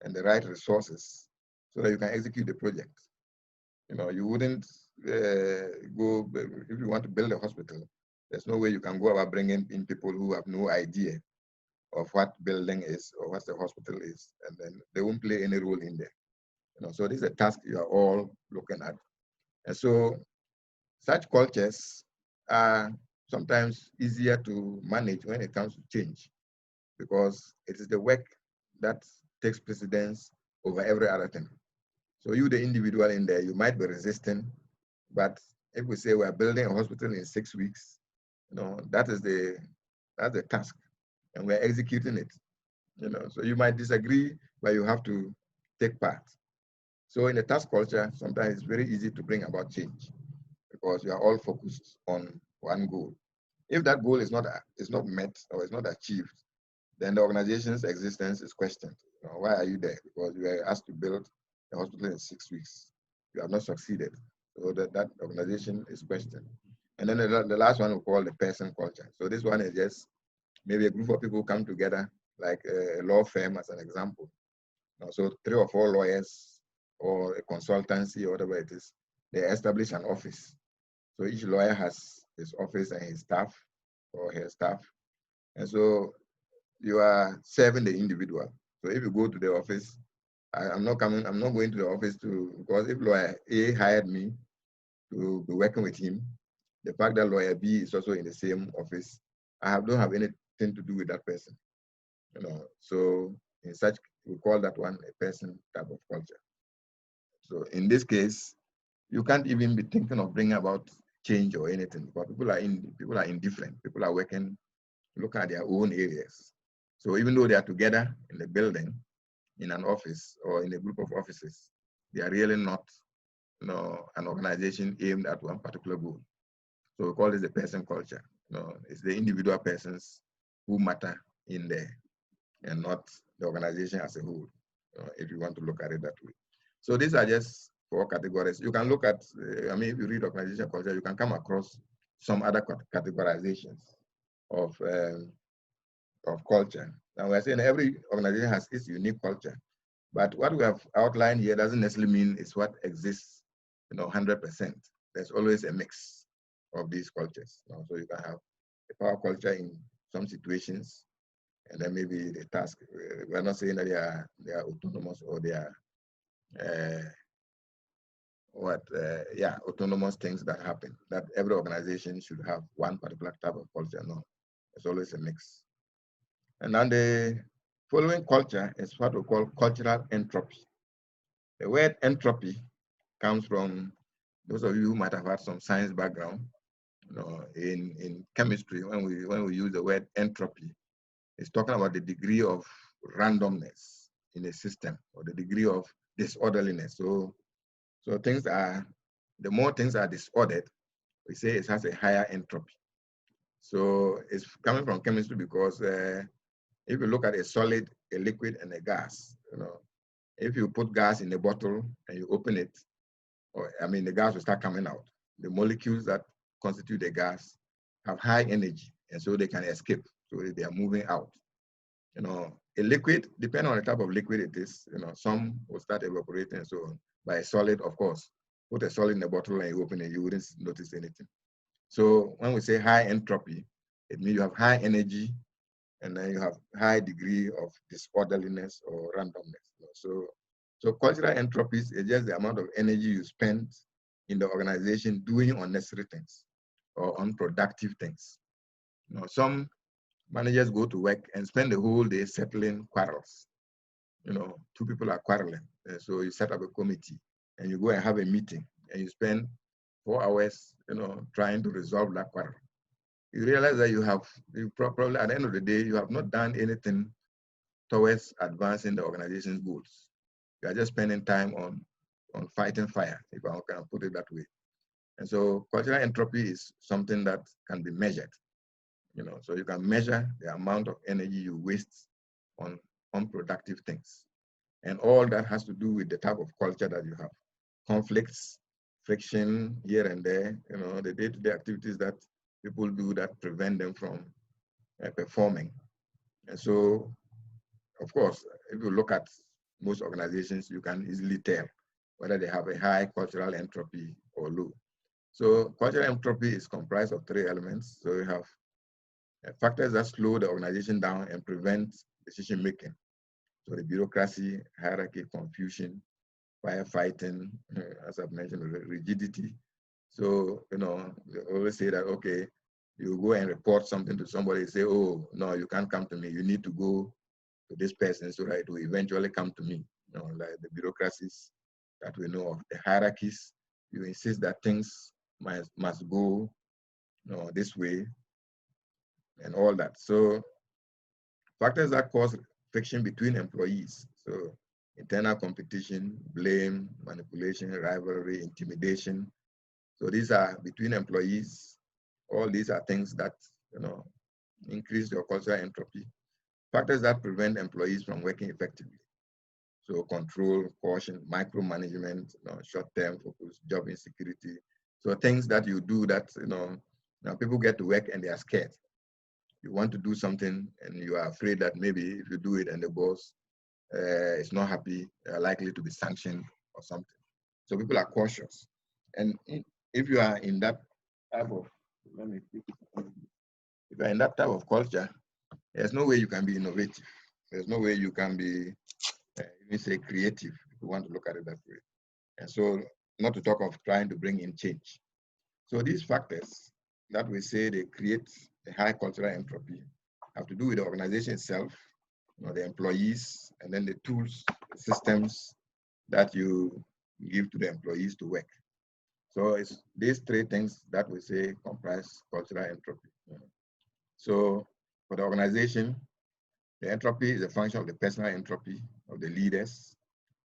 and the right resources so that you can execute the project. You wouldn't go, if you want to build a hospital, there's no way you can go about bringing in people who have no idea of what building is or what the hospital is, and then they won't play any role in there. So this is a task you are all looking at. And so such cultures are sometimes easier to manage when it comes to change, because it is the work that takes precedence over every other thing. So you, the individual in there, you might be resistant, but if we say we're building a hospital in 6 weeks, that's the task, and we're executing it. So you might disagree, but you have to take part. So in a task culture, sometimes it's very easy to bring about change, because you are all focused on one goal. If that goal is not met or is not achieved, then the organization's existence is questioned. Why are you there? Because you were asked to build a hospital in 6 weeks. You have not succeeded. So that organization is questioned. And then the last one we call the person culture. So this one is just maybe a group of people come together, like a law firm as an example. So 3 or 4 lawyers or a consultancy or whatever it is, they establish an office. So each lawyer has his office and his staff or her staff. And so you are serving the individual. So if you go to the office, I'm not going to the office because if lawyer A hired me to be working with him, the fact that lawyer B is also in the same office, I don't have anything to do with that person. So in such, we call that one a person type of culture. So in this case, you can't even be thinking of bringing about change or anything, because people are indifferent. People are working, look at their own areas. So even though they are together in the building, in an office or in a group of offices, they are really not, an organization aimed at one particular goal. So we call this the person culture. It's the individual persons who matter in there, and not the organization as a whole, if you want to look at it that way. So these are just 4 categories. You can look at, if you read organization culture, you can come across some other categorizations of culture. Now we're saying every organization has its unique culture, but what we have outlined here doesn't necessarily mean it's what exists, 100%. There's always a mix of these cultures. So you can have a power culture in some situations, and then maybe the task. We're not saying that they are autonomous or they are autonomous things that happen. That every organization should have one particular type of culture. No, it's always a mix. And then the following culture is what we call cultural entropy. The word entropy comes from those of you who might have had some science background. In chemistry, when we use the word entropy, it's talking about the degree of randomness in a system, or the degree of disorderliness. So the more things are disordered, we say it has a higher entropy. So it's coming from chemistry because if you look at a solid, a liquid, and a gas, if you put gas in a bottle and you open it, the gas will start coming out. The molecules that constitute the gas have high energy, and so they can escape. So they are moving out. A liquid, depending on the type of liquid it is, some will start evaporating and so on. By a solid, of course, put a solid in a bottle and you open it, you wouldn't notice anything. So when we say high entropy, it means you have high energy, and then you have high degree of disorderliness or randomness. So cultural entropies is just the amount of energy you spend in the organization doing unnecessary things or unproductive things. Some managers go to work and spend the whole day settling quarrels. 2 people are quarreling. So you set up a committee and you go and have a meeting and you spend 4 hours, trying to resolve that quarrel. You realize that you probably at the end of the day, you have not done anything towards advancing the organization's goals. You are just spending time on fighting fire, if I can put it that way. And so cultural entropy is something that can be measured. So you can measure the amount of energy you waste on unproductive things. And all that has to do with the type of culture that you have. Conflicts, friction here and there, the day-to-day activities that people do that prevent them from performing. And so, of course, if you look at most organizations, you can easily tell whether they have a high cultural entropy or low. So cultural entropy is comprised of 3 elements. So you have factors that slow the organization down and prevent decision making. So the bureaucracy, hierarchy, confusion, firefighting, as I've mentioned, rigidity. So, they always say that, okay, you go and report something to somebody, say, oh, no, you can't come to me. You need to go to this person so that it will eventually come to me. Like the bureaucracies that we know of, the hierarchies, you insist that things must go this way and all that. So factors that cause friction between employees. So internal competition, blame, manipulation, rivalry, intimidation. So these are between employees. All these are things that increase your cultural entropy. Factors that prevent employees from working effectively. So control, caution, micromanagement, short-term focus, job insecurity. So things that you do that now people get to work and they are scared. You want to do something and you are afraid that maybe if you do it and the boss is not happy, they are likely to be sanctioned or something. So people are cautious. And if you are in that type of, if you are in that type of culture, there's no way you can be innovative. There's no way you can be, even say, creative, if you want to look at it that way. And so, not to talk of trying to bring in change. So these factors that we say they create a high cultural entropy have to do with the organization itself, the employees, and then the tools, the systems that you give to the employees to work. So it's these three things that we say comprise cultural entropy. So for the organization, the entropy is a function of the personal entropy of the leaders,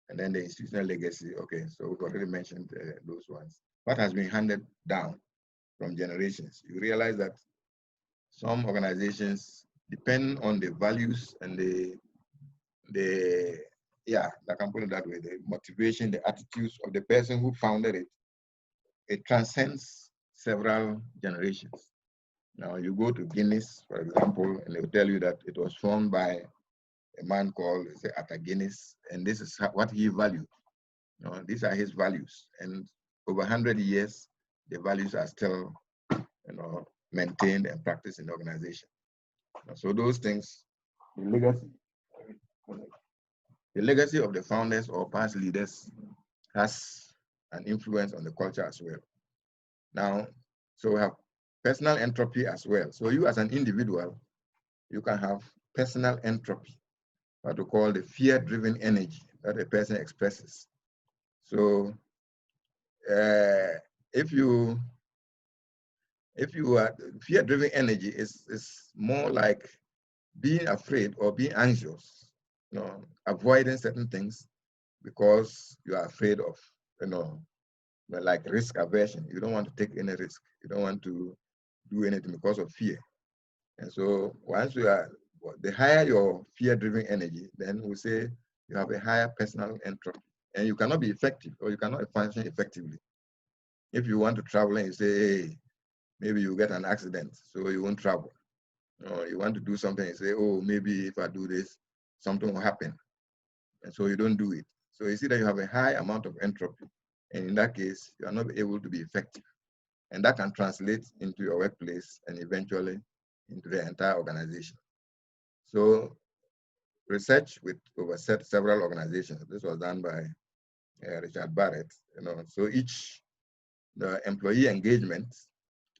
and then the institutional legacy. Okay, so we've already mentioned those ones. What has been handed down from generations? You realize that some organizations depend on the values and I can put it that way, the motivation, the attitudes of the person who founded it. It transcends several generations. Now you go to Guinness, for example, and they'll tell you that it was formed by a man called Arthur Guinness, and this is what he valued. These are his values, and over 100 years, the values are still, maintained and practiced in the organization. So those things, the legacy of the founders or past leaders has an influence on the culture as well. Now, so we have personal entropy as well. So you as an individual, you can have personal entropy, what we call the fear-driven energy that a person expresses. So if you are fear-driven energy is more like being afraid or being anxious, avoiding certain things because you are afraid of, like risk aversion. You don't want to take any risk. You don't want to do anything because of fear. And so once you are, the higher your fear-driven energy, then we say you have a higher personal entropy, and you cannot be effective or you cannot function effectively. If you want to travel and you say, hey, maybe you get an accident, so you won't travel. Or you want to do something and say, oh, maybe if I do this, something will happen. And so you don't do it. So you see that you have a high amount of entropy. And in that case, you are not able to be effective. And that can translate into your workplace and eventually into the entire organization. So research with over several organizations. This was done by Richard Barrett. So the employee engagement.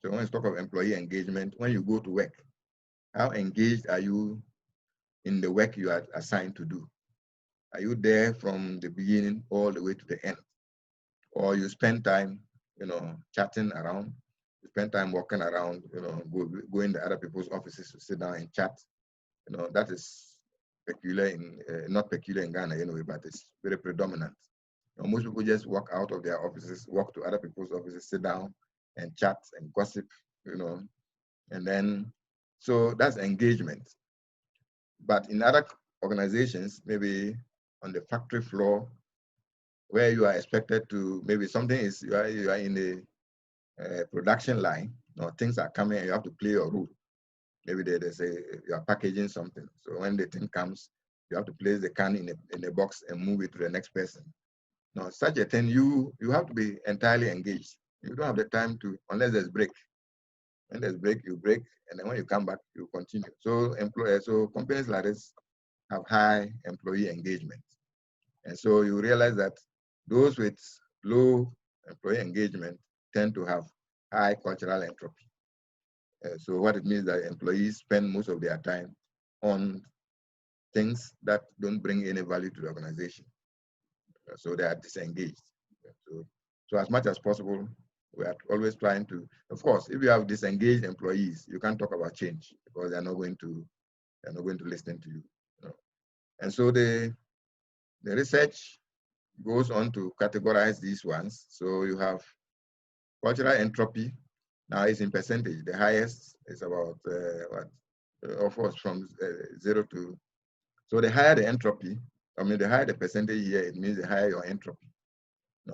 So when you talk of employee engagement, when you go to work, how engaged are you in the work you are assigned to do? Are you there from the beginning all the way to the end? Or you spend time, chatting around, you spend time walking around, going to other people's offices to sit down and chat. That is peculiar not peculiar in Ghana anyway, but it's very predominant. Most people just walk out of their offices, walk to other people's offices, sit down and chat and gossip, and then, so that's engagement. But in other organizations, maybe on the factory floor, where you are expected to, maybe something is, you are in the production line, things are coming and you have to play your role. Maybe they say you are packaging something. So when the thing comes, you have to place the can in a box and move it to the next person. Now, such a thing, you have to be entirely engaged. You don't have the time to, unless there's break. When there's break, you break, and then when you come back, you continue. So companies like this have high employee engagement. And so you realize that those with low employee engagement tend to have high cultural entropy. So what it means that employees spend most of their time on things that don't bring any value to the organization. So they are disengaged. So as much as possible, we are always trying to, of course, if you have disengaged employees, you can't talk about change because they're not going to listen to you. And so the research goes on to categorize these ones. So you have cultural entropy. Now it's in percentage. The highest is about of course from 0 to. So the higher the entropy, the higher the percentage here, it means the higher your entropy.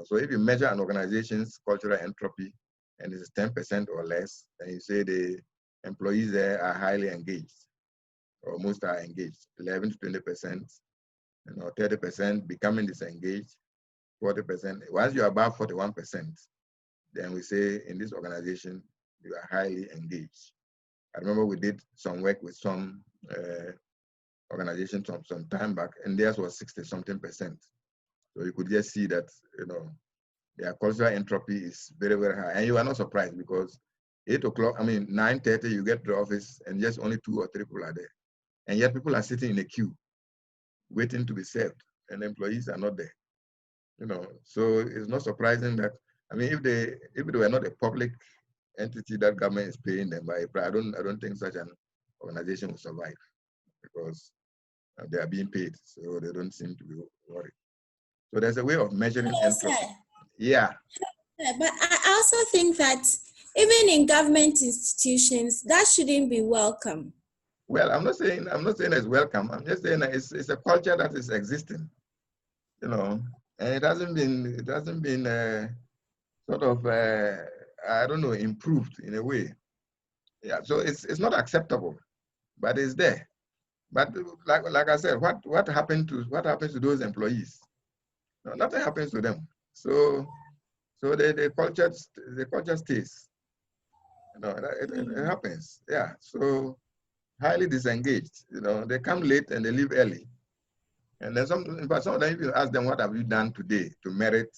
So if you measure an organization's cultural entropy and it's 10% or less, then you say the employees there are highly engaged, or most are engaged, 11 to 20%, 30% becoming disengaged, 40%. Once you're above 41%, then we say in this organization, you are highly engaged. I remember we did some work with some organizations some time back, and theirs was 60-something%. So you could just see that, their cultural entropy is very, very high. And you are not surprised because 8 o'clock, 9:30, you get to the office and just only 2 or 3 people are there. And yet people are sitting in a queue waiting to be served and employees are not there. So it's not surprising that I mean, if they were not a public entity that government is paying them by, I don't think such an organization will survive, because they are being paid, so they don't seem to be worried. So there's a way of measuring entropy. Yeah. But I also think that even in government institutions, that shouldn't be welcome. Well, I'm not saying it's welcome. I'm just saying that it's a culture that is existing, you know, and it hasn't been sort of I don't know, improved in a way. Yeah, so it's not acceptable, but it's there. But like I said, what happens to those employees? No, nothing happens to them. So the culture stays. You know, it happens. Yeah. So highly disengaged. You know, they come late and they leave early. And then sometimes if you ask them, what have you done today to merit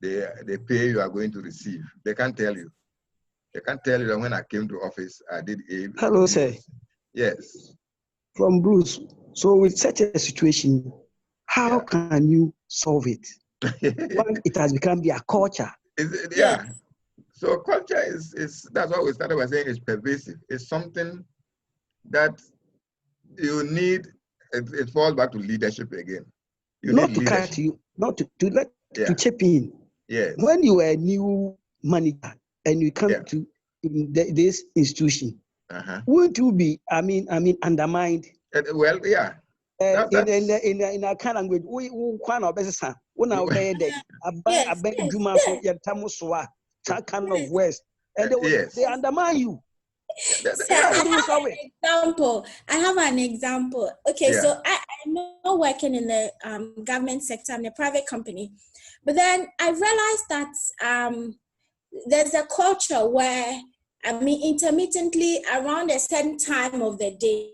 the pay you are going to receive, they can't tell you. They can't tell you that when I came to office, I did A. Hello, sir. Yes. From Bruce. So with such a situation, how can you solve it? When it has become their culture. Yeah. So culture is that's what we started by saying, is pervasive. It's something that you need. It falls back to leadership again. You not need to leadership. cut you, not to chip in. Yes. When you are a new manager and you come to this institution, wouldn't you be? I mean, undermined? Well, yeah. In a kind of language, we kind of business. When I obey them, I beg Juma so you tamuswa, that kind of words, and they undermine you. I have an example. Okay, so I know working in the government sector, I'm a private company, but then I realized that there's a culture where, I mean, intermittently around a certain time of the day,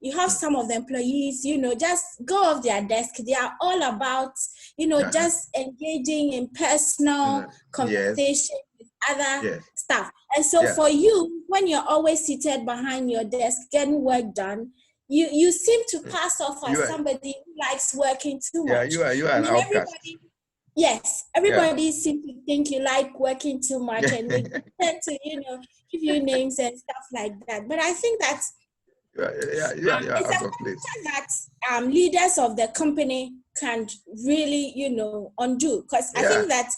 you have some of the employees, you know, just go off their desk. They are all about, you know, just engaging in personal conversation with other stuff. And so for you, when you're always seated behind your desk getting work done, you seem to pass off as somebody who likes working too much. Yeah, you are an outcast. Everybody seems to think you like working too much, and they tend to, you know, give you names and stuff like that. But I think that it's out a of place. That leaders of the company can really, you know, undo, because I think that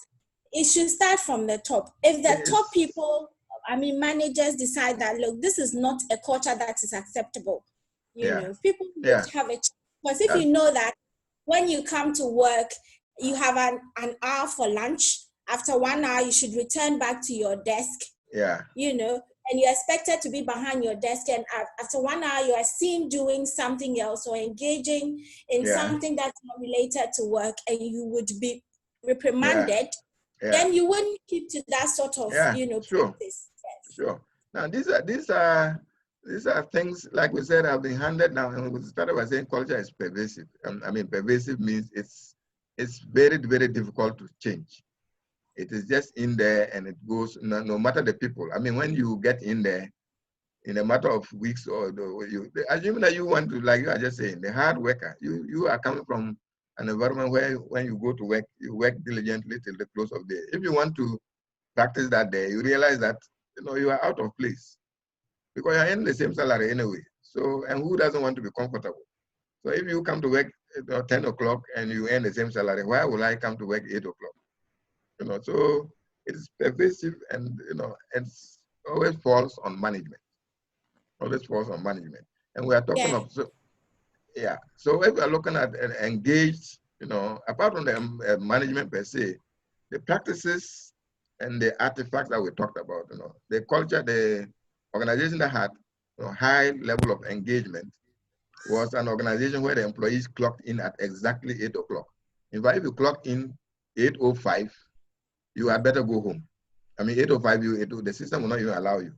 it should start from the top. If the top people, I mean, managers decide that, look, this is not a culture that is acceptable, you know, people would have a, because if you know that when you come to work, you have an hour for lunch. After 1 hour, you should return back to your desk. Yeah. You know, and you're expected to be behind your desk. And after 1 hour, you are seen doing something else or engaging in something that's not related to work, and you would be reprimanded. Then you wouldn't keep to that sort of, you know, practice. Sure. Now, these are things, like we said, have been handed down. And we started by saying culture is pervasive. I mean, pervasive means it's very, very difficult to change. It is just in there, and it goes, no matter the people. I mean, when you get in there, in a matter of weeks, or assuming that you want to, like you are just saying, the hard worker, you are coming from an environment where when you go to work, you work diligently till the close of the day. If you want to practice that day, you realize that, you know, you are out of place, because you're earning the same salary anyway. So, and who doesn't want to be comfortable? So if you come to work at 10 o'clock and you earn the same salary, why would I come to work 8 o'clock? You know, so it's pervasive, and, you know, it's always falls on management. Always falls on management. And we are talking of, so if we are looking at engaged, you know, apart from the management per se, the practices and the artifacts that we talked about, you know, the culture, the organization that had high level of engagement was an organization where the employees clocked in at exactly 8 o'clock. In fact, if you clock in 8:05, you had better go home. I mean, 8:05, the system will not even allow you.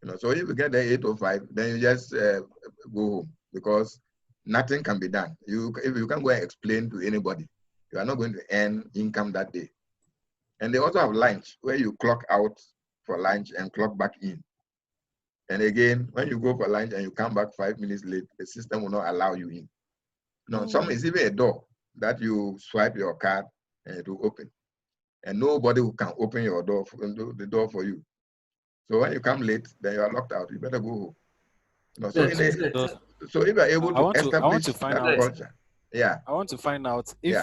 You know, so if you get there 8:05, then you just go home, because nothing can be done. If you can't go and explain to anybody, you are not going to earn income that day. And they also have lunch, where you clock out for lunch and clock back in. And again, when you go for lunch and you come back 5 minutes late, the system will not allow you in. No, some is even a door that you swipe your card and it will open. and nobody who can open your door, the door for you. So when you come late, then you are locked out. You better go home. So if you are able to establish that culture, I want to find out if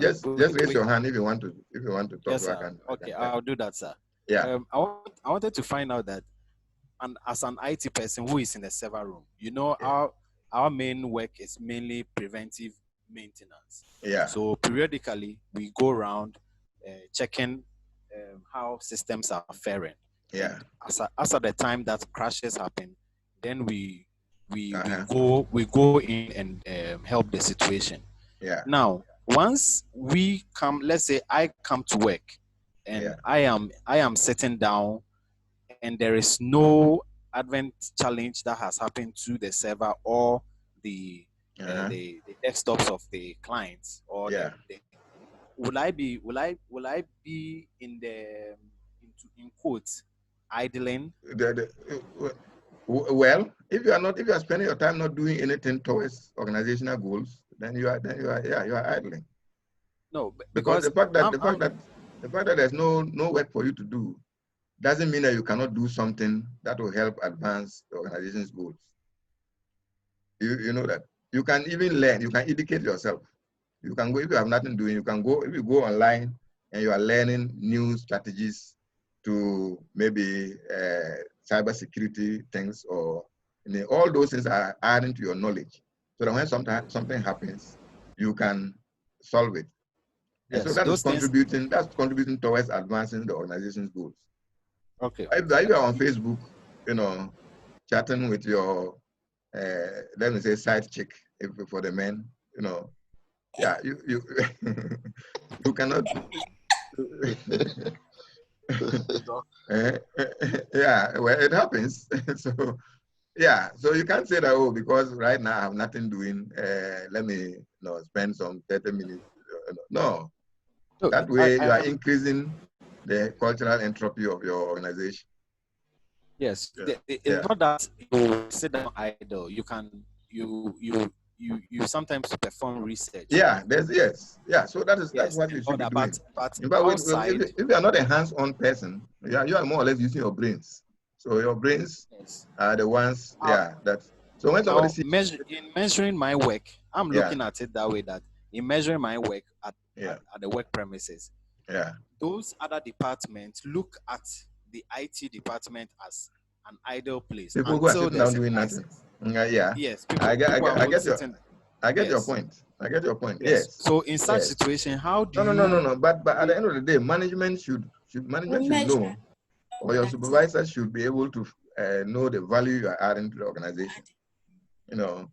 just raise your hand if you want to talk. Yes, sir. I'll do that, sir. Yeah. I wanted to find out that, and as an IT person who is in the server room, our main work is mainly preventive maintenance. Yeah. So periodically we go around checking how systems are faring. Yeah. As at the time that crashes happen, then we go in and help the situation. Yeah. Now, once we come, let's say I come to work, and I am sitting down, and there is no advent challenge that has happened to the server or the desktops of the clients, or will I be in the in quotes idling? Well, if you are spending your time not doing anything towards organizational goals, then you are idling. No, because the fact that there's no work for you to do doesn't mean that you cannot do something that will help advance the organization's goals. You know that. You can even learn, you can educate yourself. You can go, if you have nothing doing, you can go, if you go online and you are learning new strategies to maybe cybersecurity things, or all those things are adding to your knowledge. So that when something happens, you can solve it. Yes, and so that is contributing towards advancing the organization's goals. Okay. If you are on Facebook, chatting with your, let me say, side chick, for the men, yeah, you you cannot. Yeah, well, it happens. So yeah, so you can't say that, oh, because right now I have nothing doing, let me spend some 30 minutes. No. That way you are increasing the cultural entropy of your organization. Yes, it's not that you sit down idle. You can you sometimes perform research. Yeah, So that's what you should be doing. But in fact, if you are not a hands-on person, you are more or less using your brains. So your brains are the ones, that. So when somebody sees in measuring my work, I'm looking at it that way, that in measuring my work at the work premises, those other departments look at the IT department as an idle place. People who are sitting down doing nothing. Yes, I get your point. I get your point. Yes. So in such situation, how do you? No. But at the end of the day, management should know, or your supervisor should be able to know the value you are adding to the organization. The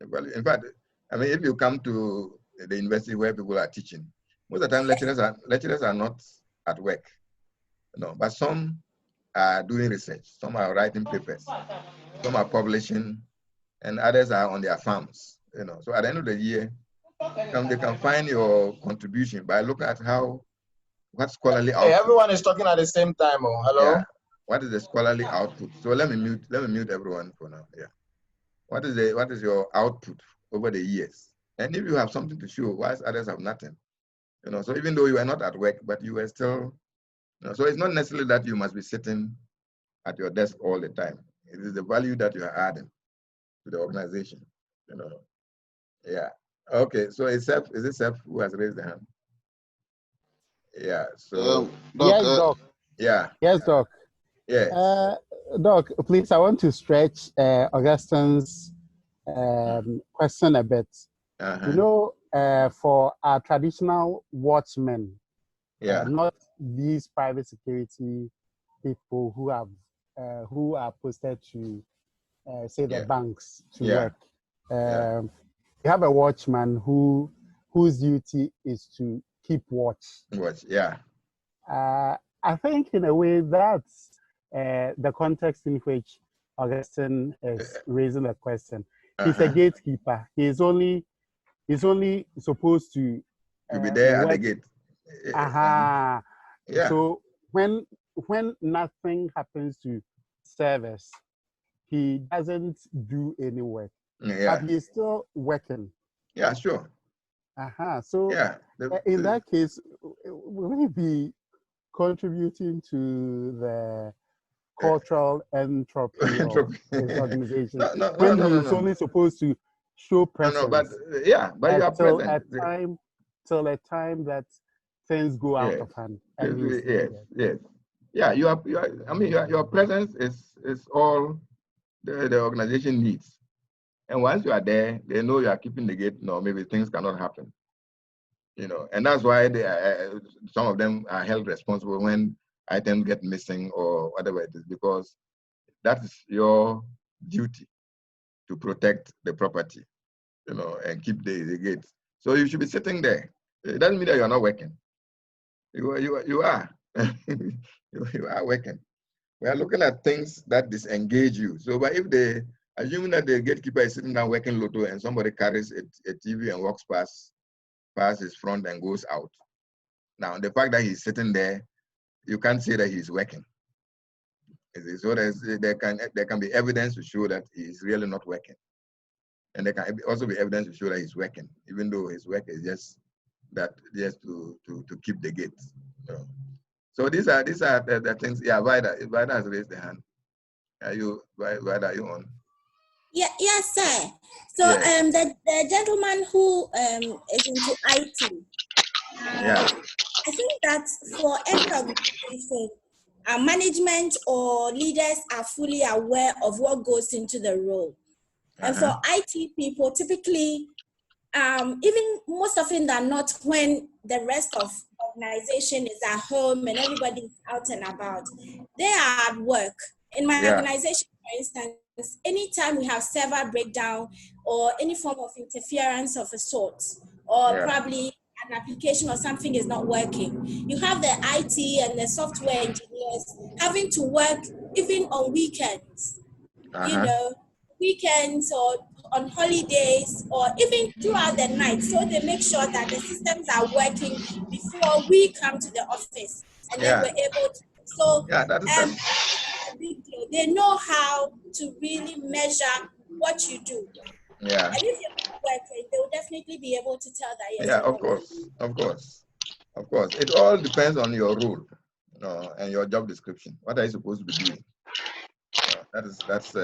value. In fact, I mean, if you come to the university where people are teaching, most of the time lecturers are not at work. But some are doing research, some are writing papers, some are publishing, and others are on their farms. So at the end of the year, they can find your contribution by looking at what scholarly output. Hey, everyone is talking at the same time. Oh, hello. Yeah. What is the scholarly output? So let me mute everyone for now. Yeah. What is your output over the years? And if you have something to show, whilst others have nothing, so even though you are not at work, but you are still. So it's not necessarily that you must be sitting at your desk all the time. It is the value that you are adding to the organization. Yeah. Okay. So is it Seth who has raised the hand? Yeah. So Doc, yes, Doc. Yeah. Yes, Doc. Yes. Doc, please, I want to stretch Augustine's question a bit. For our traditional watchmen, not these private security people who are posted to say the banks to work. You have a watchman whose duty is to keep watch. I think in a way that's the context in which Augustine is raising the question. He's a gatekeeper. He's only supposed to be there at the gate. So when nothing happens to service, he doesn't do any work. But he's still working. Yeah, sure. So in that case, will he be contributing to the cultural entropy of his organization when he's only supposed to show presence. But you are present. Till a time that things go out of hand. Yes. Yeah, your presence is all the organization needs. And once you are there, they know you are keeping the gate. No, maybe things cannot happen. And that's why some of them are held responsible when items get missing or whatever it is, because that is your duty to protect the property, and keep the gates. So you should be sitting there. It doesn't mean that you are not working. You are. you are working. We are looking at things that disengage you. So, but if assuming that the gatekeeper is sitting down working lotto and somebody carries a TV and walks past his front and goes out. Now, the fact that he's sitting there, you can't say that he's working. So there can be evidence to show that he's really not working. And there can also be evidence to show that he's working, even though his work is just to keep the gates. So these are the things. Yeah, Vida has raised the hand. Vida, are you on? Yeah, yes, sir. So the gentleman who is into IT. I think that for any organization, management or leaders are fully aware of what goes into the role. And for IT people, typically, even most often than not, when the rest of organization is at home and everybody's out and about, they are at work. In my organization, for instance, anytime we have server breakdown or any form of interference of a sort, or probably an application or something is not working, you have the IT and the software engineers having to work even on weekends, weekends or on holidays or even throughout the night. So they make sure that the systems are working before we come to the office, and then we're able to. So a big deal. They know how to really measure what you do. Yeah. And if you're not working, they will definitely be able to tell that. Yes, yeah, of course. It all depends on your role, and your job description. What are you supposed to be doing? That's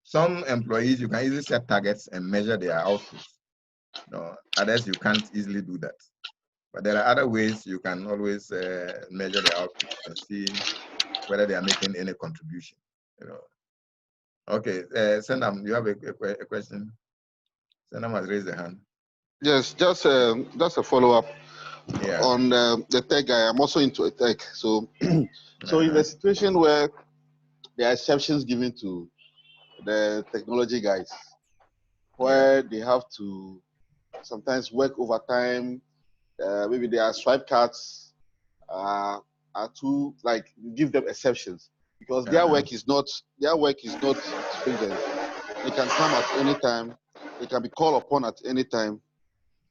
some employees, you can easily set targets and measure their output. Others you can't easily do that. But there are other ways you can always measure their output and see whether they are making any contribution. Okay, Senam, you have a question? Senam has raised the hand. Yes, just a follow-up on the tech guy. I'm also into a tech. So, so in the situation where there are exceptions given to the technology guys, where they have to sometimes work overtime, maybe their swipe cards are too, like, give them exceptions because their work is not stringent. They can come at any time. They can be called upon at any time.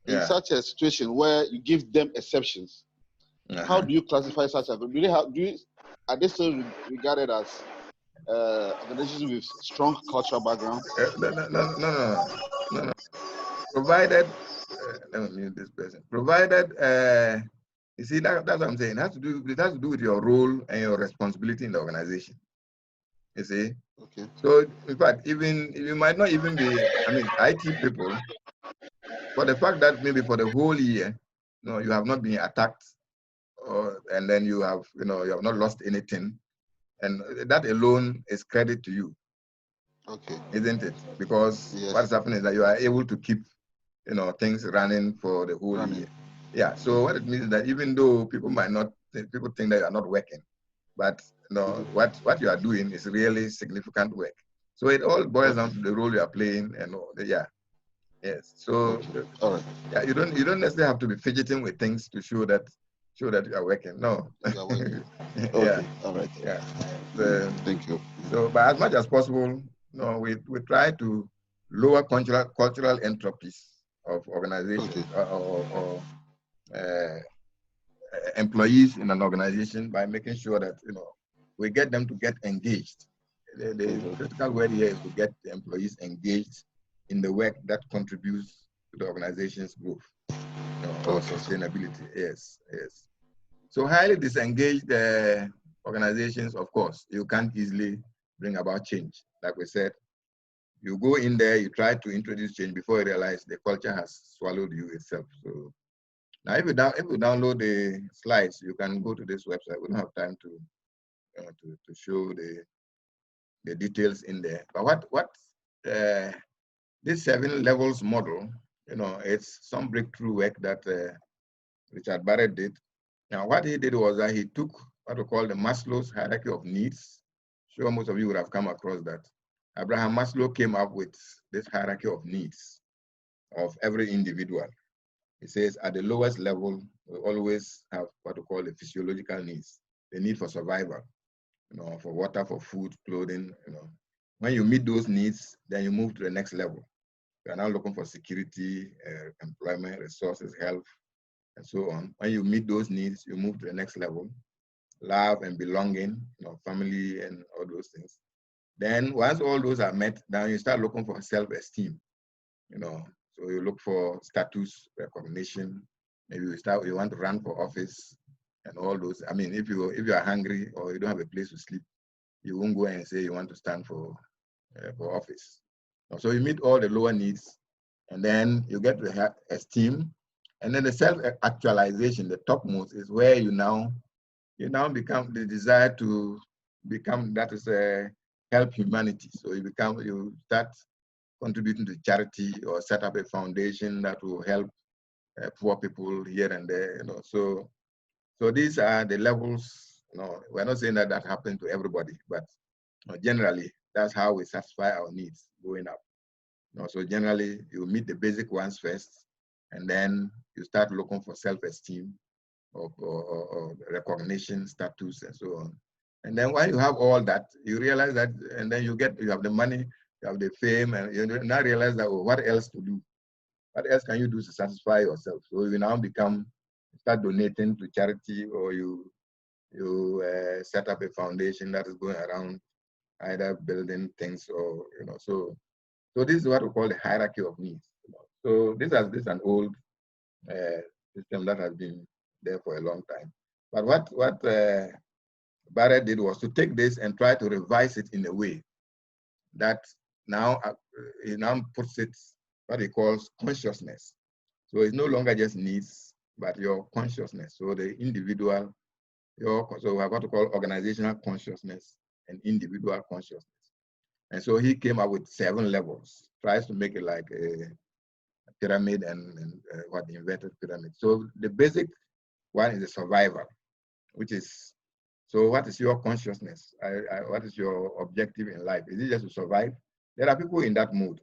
In such a situation where you give them exceptions, how do you classify such a group? Are they still regarded as organizations with strong cultural background? No. Provided, let me mute this person. Provided, you see, that's what I'm saying. It has to do with your role and your responsibility in the organization. You see? Okay. So, in fact, even you might not even be, IT people, but the fact that maybe for the whole year, you have not been attacked, and then you have not lost anything, and that alone is credit to you. Okay. Isn't it? Because what's happening is that you are able to keep things running for the whole year. Yeah. So what it means is that even though people think that you are not working, but what you are doing is really significant work. So it all boils down to the role you are playing, and yes. So all right. Yeah, you don't necessarily have to be fidgeting with things to show that you are working. No. Okay. All right. Yeah. Thank you. So, but as much as possible, we try to lower cultural entropies of organizations or employees in an organization by making sure that we get them to get engaged. The critical word here is to get the employees engaged in the work that contributes to the organization's growth or sustainability. Yes. So highly disengaged organizations, of course, you can't easily bring about change. Like we said, you go in there, you try to introduce change before you realize the culture has swallowed you itself. So now if you download the slides, you can go to this website. We don't have time to show the details in there. But what this 7 levels model, it's some breakthrough work that Richard Barrett did. Now, what he did was that he took what we call the Maslow's hierarchy of needs. Sure, most of you would have come across that. Abraham Maslow came up with this hierarchy of needs of every individual. He says at the lowest level, we always have what we call the physiological needs, the need for survival, for water, for food, clothing. When you meet those needs, then you move to the next level. You are now looking for security, employment, resources, health, and so on. When you meet those needs, you move to the next level, love and belonging, family and all those things. Then once all those are met, then you start looking for self-esteem, so you look for status, recognition. Maybe you want to run for office and all those. I mean, if you are hungry or you don't have a place to sleep, you won't go and say you want to stand for office. So you meet all the lower needs, and then you get the esteem. And then the self-actualization, the topmost, is where you now become the desire to become, that is help humanity. So you start contributing to charity or set up a foundation that will help poor people here and there. So these are the levels. We're not saying that happens to everybody, but generally that's how we satisfy our needs going up. So generally you meet the basic ones first, and then you start looking for self-esteem or recognition, status, and so on. And then when you have all that, you realize that, and then you have the money, you have the fame, and you now realize that, what else to do? What else can you do to satisfy yourself? So you now start donating to charity, or you set up a foundation that is going around either building things or, so this is what we call the hierarchy of needs. So this is an old system that has been there for a long time. But what Barrett did was to take this and try to revise it in a way that now he now puts it what he calls consciousness. So it's no longer just needs, but your consciousness. So the individual, so we have what we call organizational consciousness and individual consciousness. And so he came up with 7 levels, tries to make it like a pyramid and what the inverted pyramid. So the basic one is the survival, which is, so what is your consciousness? What is your objective in life? Is it just to survive? There are people in that mood.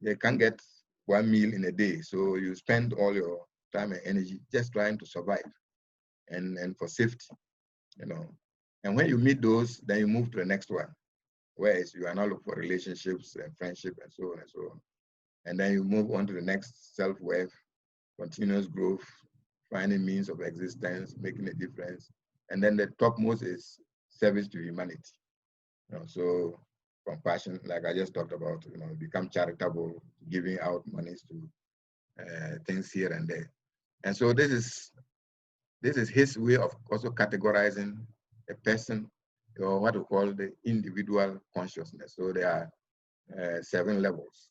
They can't get 1 meal in a day. So you spend all your time and energy just trying to survive and for safety, And when you meet those, then you move to the next one, whereas you are now looking for relationships and friendship and so on and so on. And then you move on to the next, self-worth, continuous growth, finding means of existence, making a difference. And then the topmost is service to humanity. So compassion, like I just talked about, become charitable, giving out monies to things here and there. And so this is his way of also categorizing a person, or what we call the individual consciousness. So there are 7 levels.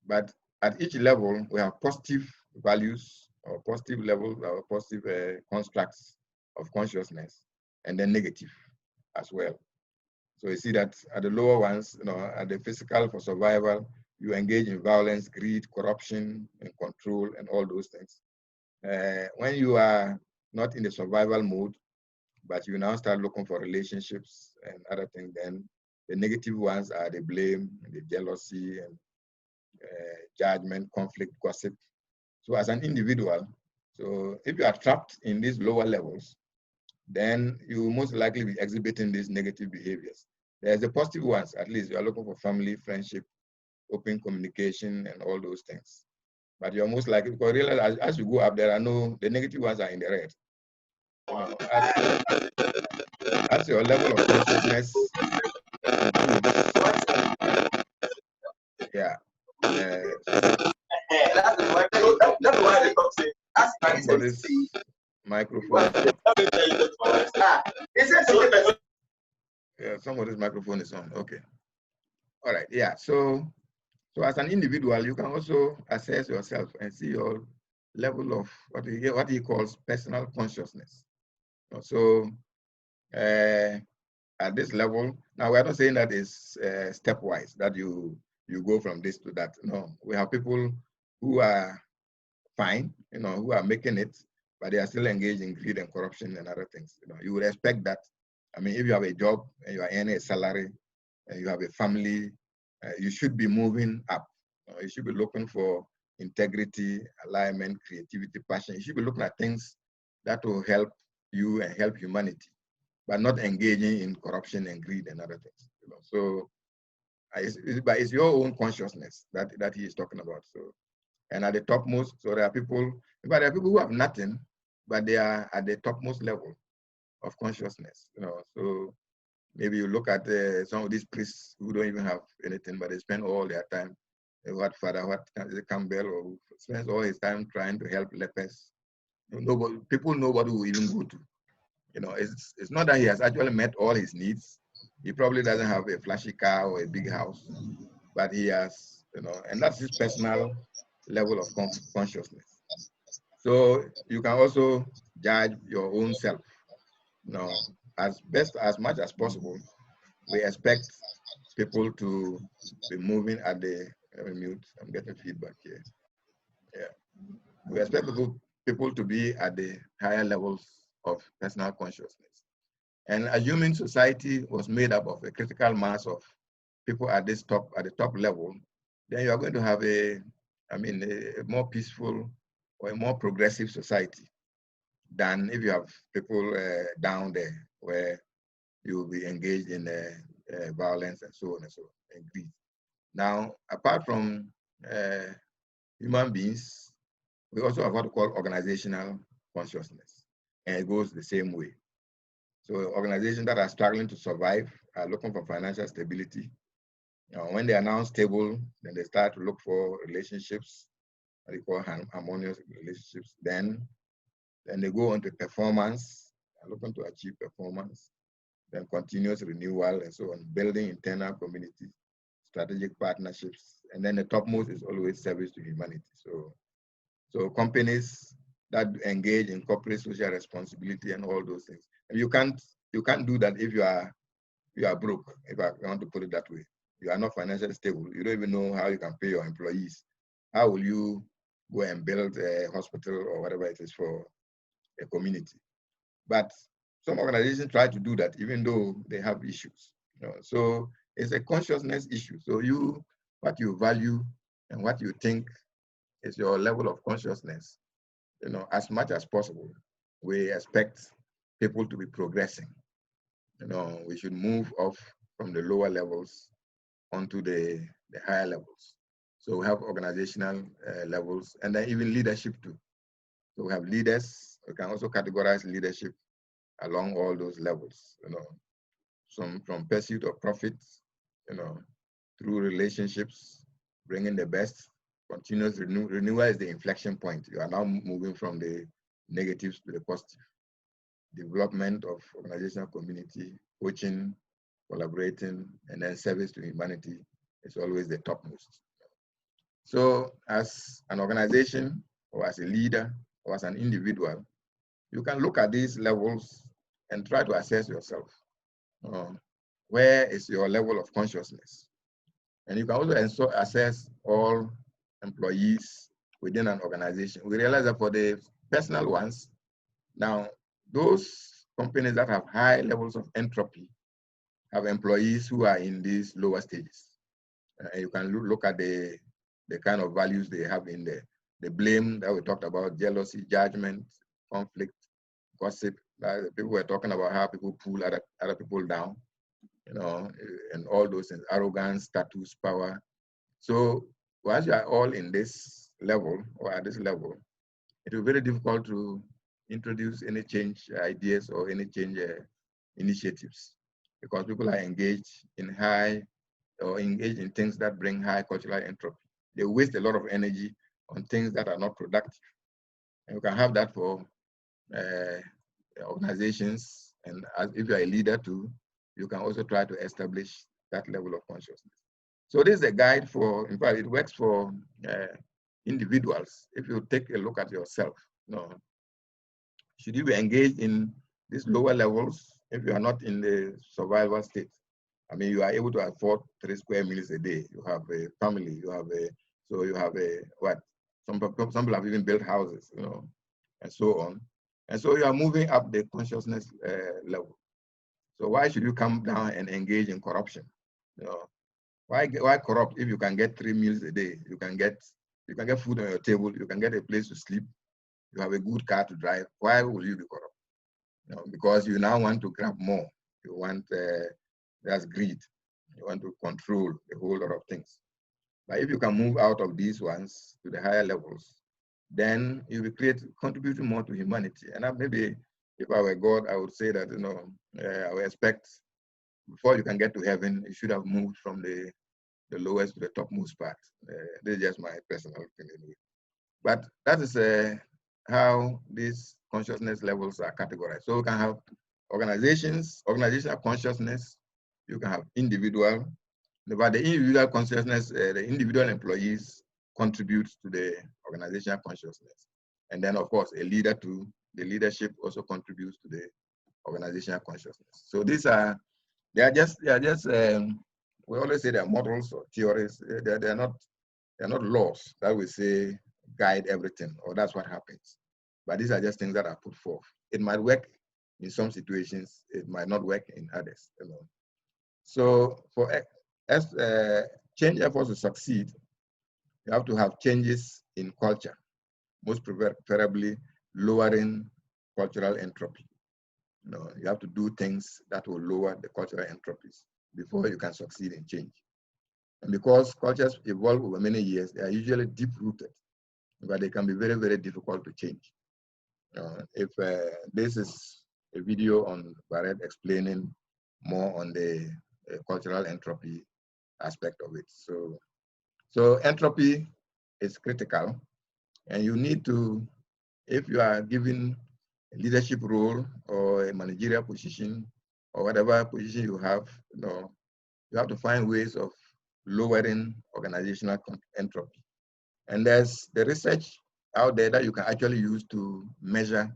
But at each level, we have positive values or positive levels or positive constructs of consciousness, and then negative as well. So you see that at the lower ones, at the physical for survival, you engage in violence, greed, corruption, and control, and all those things. When you are not in the survival mode, but you now start looking for relationships and other things, then the negative ones are the blame, the jealousy, and judgment, conflict, gossip. So as an individual, so if you are trapped in these lower levels, then you will most likely be exhibiting these negative behaviors. There's the positive ones, at least you are looking for family, friendship, open communication, and all those things. But you're most likely, because realize as you go up, the negative ones are in the red. As your level of consciousness yeah. Microphone. Yeah, somebody's microphone is on. Okay. All right. Yeah. So as an individual, you can also assess yourself and see your level of what he calls personal consciousness. So at this level, now we're not saying that it's stepwise, that you go from this to that. No, we have people who are fine, who are making it, but they are still engaged in greed and corruption and other things. You would expect that. I mean, if you have a job and you are earning a salary and you have a family, you should be moving up. You should be looking for integrity, alignment, creativity, passion. You should be looking at things that will help you and help humanity, but not engaging in corruption and greed and other things. So it's your own consciousness that he is talking about. So, and at the topmost, so there are people who have nothing, but they are at the topmost level of consciousness. So maybe you look at some of these priests who don't even have anything, but they spend all their time. Campbell, or spends all his time trying to help lepers. People nobody will even go to. It's not that he has actually met all his needs. He probably doesn't have a flashy car or a big house, but he has, and that's his personal level of consciousness. So you can also judge your own self. As much as possible, we expect people to be moving at the, let me mute, I'm getting feedback here. Yeah. We expect people to be at the higher levels of personal consciousness. And assuming society was made up of a critical mass of people at the top level, then you are going to have a more peaceful or a more progressive society than if you have people down there where you will be engaged in violence and so on and so on, and greed. Now, apart from human beings, we also have what we call organizational consciousness, and it goes the same way. So organizations that are struggling to survive are looking for financial stability. When they are now stable, then they start to look for relationships, what they call harmonious relationships. Then they go on to performance, looking to achieve performance, then continuous renewal and so on, building internal communities, strategic partnerships, and then the topmost is always service to humanity. So companies that engage in corporate social responsibility and all those things. And you can't do that if you are broke, if I want to put it that way. You are not financially stable. You don't even know how you can pay your employees. How will you go and build a hospital or whatever it is for a community? But some organizations try to do that even though they have issues. So it's a consciousness issue. So what you value and what you think is your level of consciousness. As much as possible, we expect people to be progressing. We should move off from the lower levels onto the higher levels. So we have organizational levels and then even leadership too. So we have leaders. We can also categorize leadership along all those levels. From pursuit of profits, through relationships, bringing the best. Continuous renewal is the inflection point. You are now moving from the negatives to the positive. Development of organizational community, coaching, collaborating, and then service to humanity is always the topmost. So as an organization or as a leader or as an individual, you can look at these levels and try to assess yourself. Where is your level of consciousness? And you can also assess all employees within an organization. We realize that for the personal ones, now those companies that have high levels of entropy have employees who are in these lower stages. And you can look at the kind of values they have in there. The blame that we talked about, jealousy, judgment, conflict, gossip. People were talking about how people pull other people down, and all those things, arrogance, status, power. So once you are all in this level or at this level, it will be very difficult to introduce any change ideas or any change initiatives because people are engaged in things that bring high cultural entropy. They waste a lot of energy on things that are not productive. And you can have that for organizations, and if you are a leader too, you can also try to establish that level of consciousness. So this is a guide for, in fact, it works for individuals. If you take a look at yourself, should you be engaged in these lower levels if you are not in the survival state? I mean, you are able to afford 3 square meals a day. You have a family. You have what? Some people have even built houses, and so on. And so you are moving up the consciousness level. So why should you come down and engage in corruption? Why corrupt if you can get 3 meals a day? You can get food on your table. You can get a place to sleep. You have a good car to drive. Why will you be corrupt? Because you now want to grab more. You want that's greed. You want to control a whole lot of things. But if you can move out of these ones to the higher levels, then you will contributing more to humanity. And maybe if I were God, I would say that I would expect before you can get to heaven, you should have moved from the lowest to the topmost part. This is just my personal opinion. But that is how these consciousness levels are categorized. So we can have organizational consciousness. You can have individual. But the individual consciousness, the individual employees contribute to the organizational consciousness. And then, of course, a leader too. The leadership also contributes to the organizational consciousness. So these are, they are just we always say they are models or theories. They are not laws that we say guide everything, or that's what happens. But these are just things that are put forth. It might work in some situations, it might not work in others. So for change efforts to succeed, you have to have changes in culture, most preferably lowering cultural entropy. You have to do things that will lower the cultural entropies before you can succeed in change. And because cultures evolve over many years, they are usually deep-rooted, but they can be very, very difficult to change. If this is a video on Barrett explaining more on the cultural entropy aspect of it. So entropy is critical, and you need to, if you are given a leadership role or a managerial position or whatever position you have, you have to find ways of lowering organizational entropy. And there's the research out there that you can actually use to measure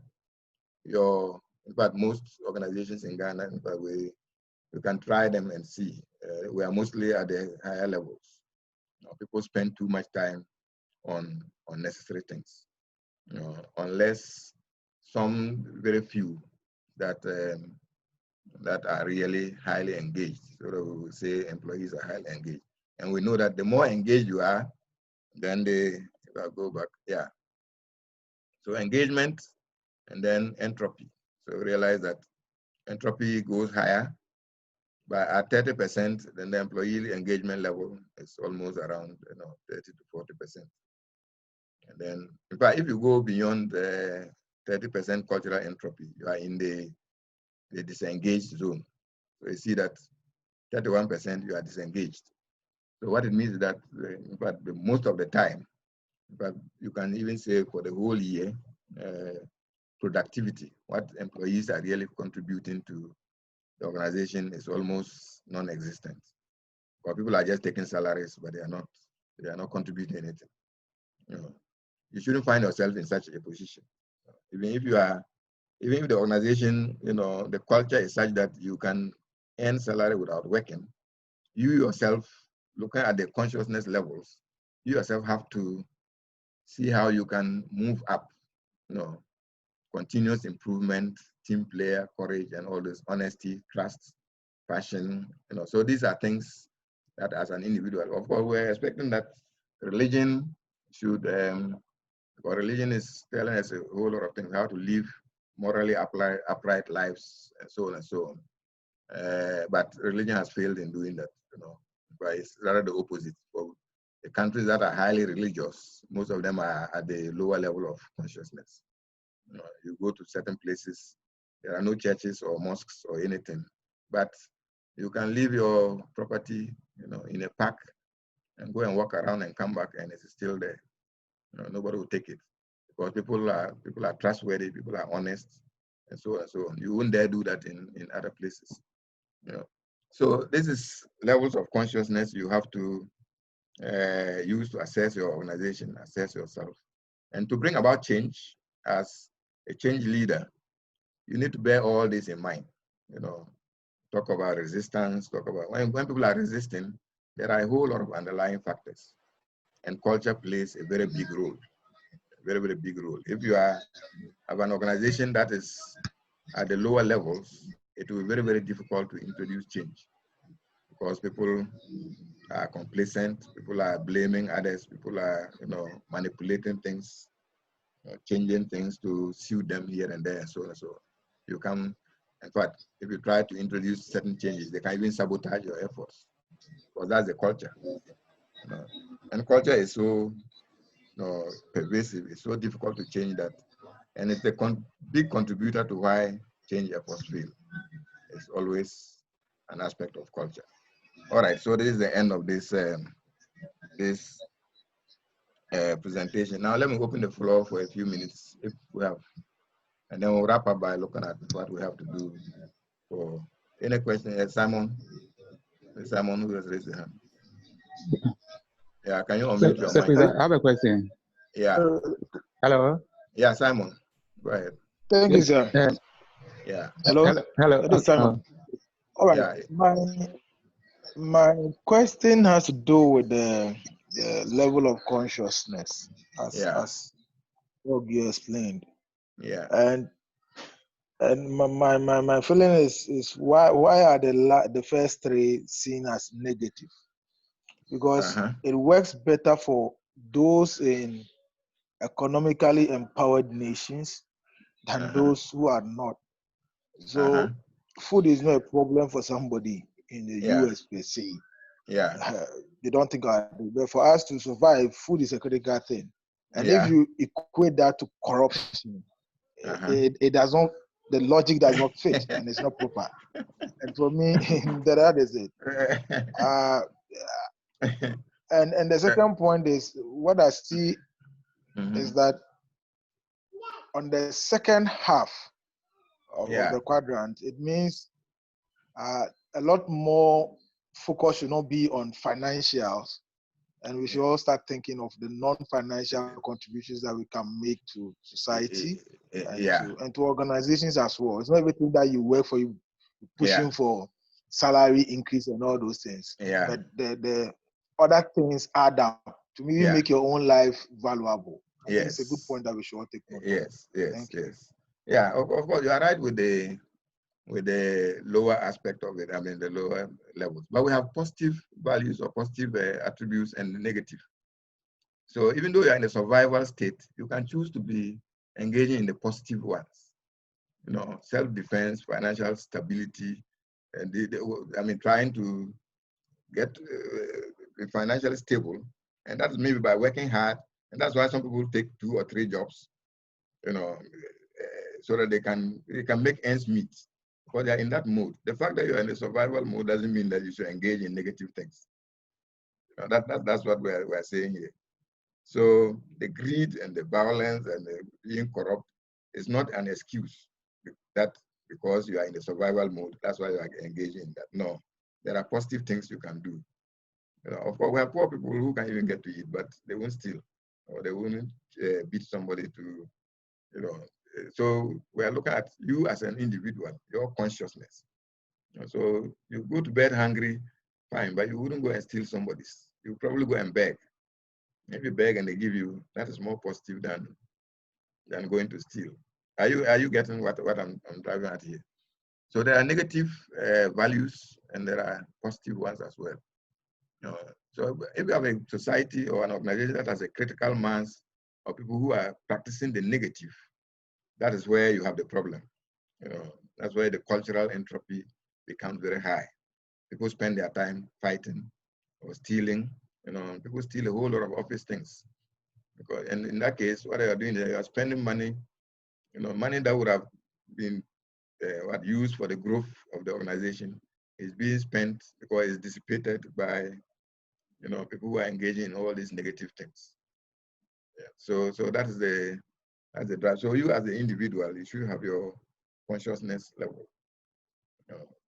in fact, most organizations in Ghana, in fact, you can try them and see. We are mostly at the higher levels. People spend too much time on unnecessary things, unless some very few that are really highly engaged. So we will say employees are highly engaged. And we know that the more engaged you are, then if I go back, yeah. So engagement and then entropy. So realize that entropy goes higher, but at 30%, then the employee engagement level is almost around 30 to 40%. And then, in fact, if you go beyond the 30% cultural entropy, you are in the disengaged zone. So you see that 31% you are disengaged. So what it means is that, in fact, most of the time, but you can even say for the whole year, productivity, what employees are really contributing to the organization is almost non-existent. Or people are just taking salaries, but they are not contributing anything. You shouldn't find yourself in such a position. Even if the organization, the culture is such that you can earn salary without working, you yourself, looking at the consciousness levels, you yourself have to see how you can move up, continuous improvement, team player, courage, and all this, honesty, trust, passion, So these are things that as an individual, of course, we're expecting that religion should, because religion is telling us a whole lot of things, how to live morally upright lives, and so on and so on. But religion has failed in doing that, but it's rather the opposite. For the countries that are highly religious, most of them are at the lower level of consciousness. You go to certain places, there are no churches or mosques or anything, but you can leave your property, in a park and go and walk around and come back and it's still there. Nobody will take it. because people are trustworthy, people are honest, and so on and so on. You wouldn't dare do that in other places. You know. So this is levels of consciousness you have to use to assess your organization, assess yourself, and to bring about change as a change leader. You need to bear all this in mind. You know, talk about resistance, talk about when people are resisting, there are a whole lot of underlying factors, and culture plays a very big role, very, very big role. If you have an organization that is at the lower levels, it will be very, very difficult to introduce change because people are complacent, people are blaming others, people are, you know, manipulating things, changing things to suit them here and there, and so on and so on. You can, in fact, if you try to introduce certain changes, they can even sabotage your efforts because that's the culture. You know? And culture is so pervasive, it's so difficult to change that. And it's a big contributor to why change efforts fail. It's always an aspect of culture. All right, so this is the end of this presentation. Now let me open the floor for a few minutes if we have, and then we'll wrap up by looking at what we have to do for any question. Simon who has raised his hand. Yeah, can you unmute your mic? I have a question. Yeah. Hello. Yeah, Simon, go ahead. Thank you, sir. Yeah. Hello. Hello. Simon. All right. Yeah. My question has to do with the level of consciousness, as you explained. Yeah. And my feeling is why are the first three seen as negative? Because it works better for those in economically empowered nations than those who are not. So food is not a problem for somebody in the US per se. Yeah. They don't think about it. But for us to survive, food is a critical thing. And if you equate that to corruption, it does not, the logic does not fit and it's not proper. And for me, that is it. And the second point is what I see is that on the second half of the quadrant, it means a lot more focus should not be on financials, and we should all start thinking of the non-financial contributions that we can make to society and to organizations as well. It's not everything that you work for, you pushing for salary increase and all those things. But the other things add up to maybe make your own life valuable. I think it's a good point that we should all take note of. Yeah, of course, you are right with the lower aspect of it, I mean the lower levels. But we have positive values or positive attributes and negative. So even though you're in a survival state, you can choose to be engaging in the positive ones. You know, self-defense, financial stability, and trying to get financially stable. And that's maybe by working hard. And that's why some people take 2 or 3 jobs, you know, so that they can make ends meet. Because they're in that mode. The fact that you're in a survival mode doesn't mean that you should engage in negative things. You know, that's what we're saying here. So the greed and the violence and the being corrupt is not an excuse that because you are in the survival mode, that's why you are engaging in that. No, there are positive things you can do. You know, of course, we have poor people who can't even get to eat, but they won't steal or they won't beat somebody to, you know. So we are looking at you as an individual, your consciousness. So you go to bed hungry, fine, but you wouldn't go and steal somebody's. You probably go and beg. Maybe beg and they give you, that is more positive than going to steal. Are you getting what I'm driving at here? So there are negative values and there are positive ones as well. So if you have a society or an organization that has a critical mass of people who are practicing the negative, that is where you have the problem. You know, that's where the cultural entropy becomes very high. People spend their time fighting or stealing. You know, people steal a whole lot of office things. Because, and in that case, what they are doing is they are spending money, you know, money that would have been used for the growth of the organization is being spent because it's dissipated by, you know, people who are engaging in all these negative things. Yeah. So that is the as a drive. So you as an individual, you should have your consciousness level,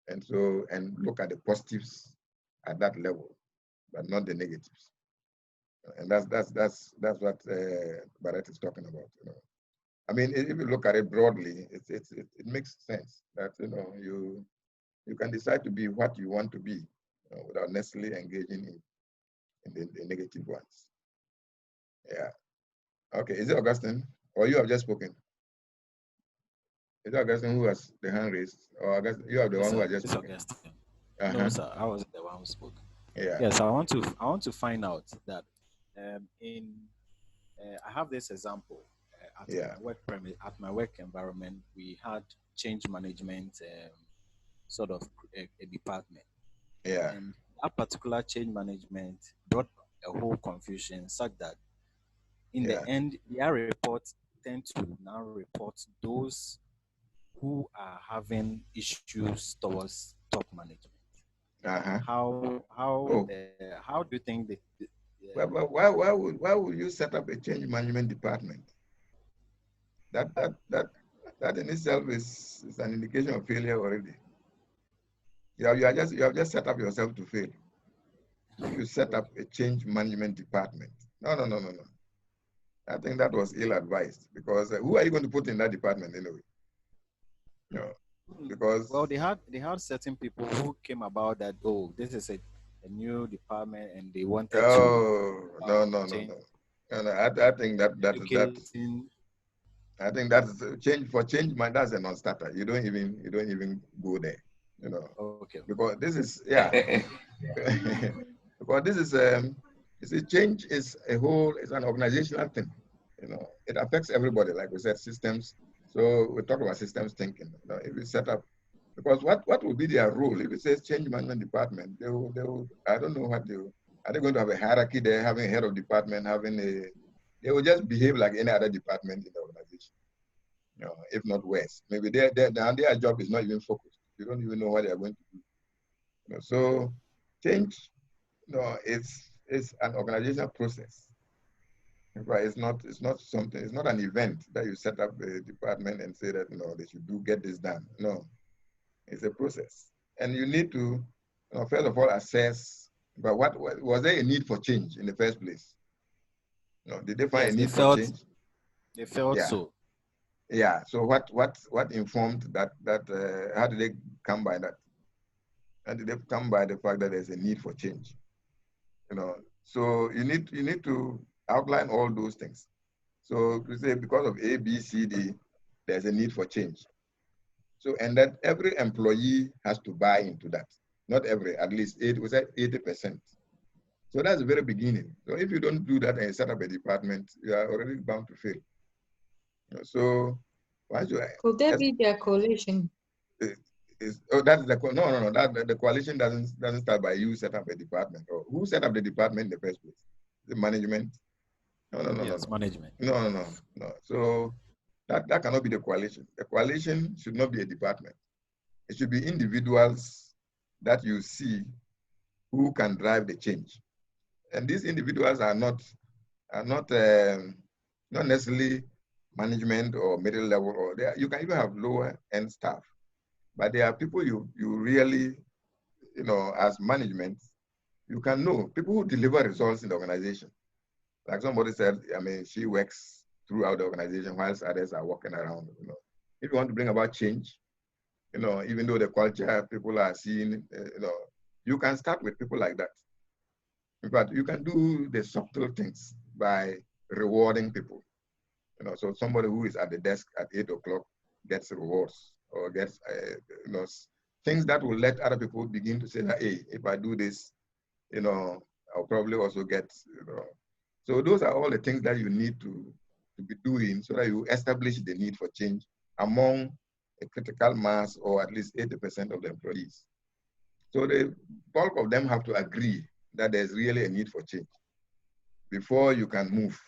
and look at the positives at that level, but not the negatives. And that's what Barrett is talking about. I mean, if you look at it broadly, it makes sense that you can decide to be what you want to be without necessarily engaging in the negative ones. Yeah. Okay. Is it Augustine, or you have just spoken? Is it Augustine who has the hand raised, or Augustine, you are the one who has just spoken? Augustine. No, sir, I wasn't the one who spoke. Yeah. Yes, I want to find out that I have this example at my work environment. We had change management sort of a department. Yeah. And that particular change management brought a whole confusion such that in the end, their reports tend to now report those who are having issues towards top management. How do you think why would you set up a change management department? That in itself is an indication of failure already. You have just set up yourself to fail. If you set up a change management department, no. I think that was ill-advised, because who are you going to put in that department anyway? Because they had certain people who came about that, this is a new department and they wanted to. No. I think I think that's change. That's a non-starter. You don't even go there. Okay. Because this is because this is change is it's an organizational thing. It affects everybody. Like we said, systems. So we talk about systems thinking. If you set up, because what will be their role? If it says change management department, they will I don't know what they will. Are they going to have a hierarchy there, having a head of department, they will just behave like any other department in the organization. If not worse. Maybe their job is not even focused. You don't even know what they are going to do. So change, it's an organizational process. It's not something. It's not an event that you set up a department and say that they should get this done. No, it's a process, and you need to first of all assess. But what was there a need for change in the first place? Did they find a need for change? They felt so. Yeah. So what informed that? How did they come by that? How did they come by the fact that there's a need for change? So you need to outline all those things. So we say because of A, B, C, D, there's a need for change. So, and that every employee has to buy into that. Not every, at least 80%. So that's the very beginning. So if you don't do that and set up a department, you are already bound to fail. So why should could there be their coalition? That's the coalition doesn't start by you set up a department. Or who set up the department in the first place? The management. No. Management. No. So that cannot be the coalition. The coalition should not be a department. It should be individuals that you see who can drive the change. And these individuals are not necessarily management or middle level, or you can even have lower end staff. But there are people you really, as management, you can know people who deliver results in the organization. Like somebody said, she works throughout the organization whilst others are walking around. If you want to bring about change, even though the culture people are seeing, you can start with people like that. In fact, you can do the subtle things by rewarding people. So somebody who is at the desk at 8 o'clock gets rewards or gets, things that will let other people begin to say that, hey, if I do this, I'll probably also get, So those are all the things that you need to be doing so that you establish the need for change among a critical mass or at least 80% of the employees. So the bulk of them have to agree that there's really a need for change before you can move.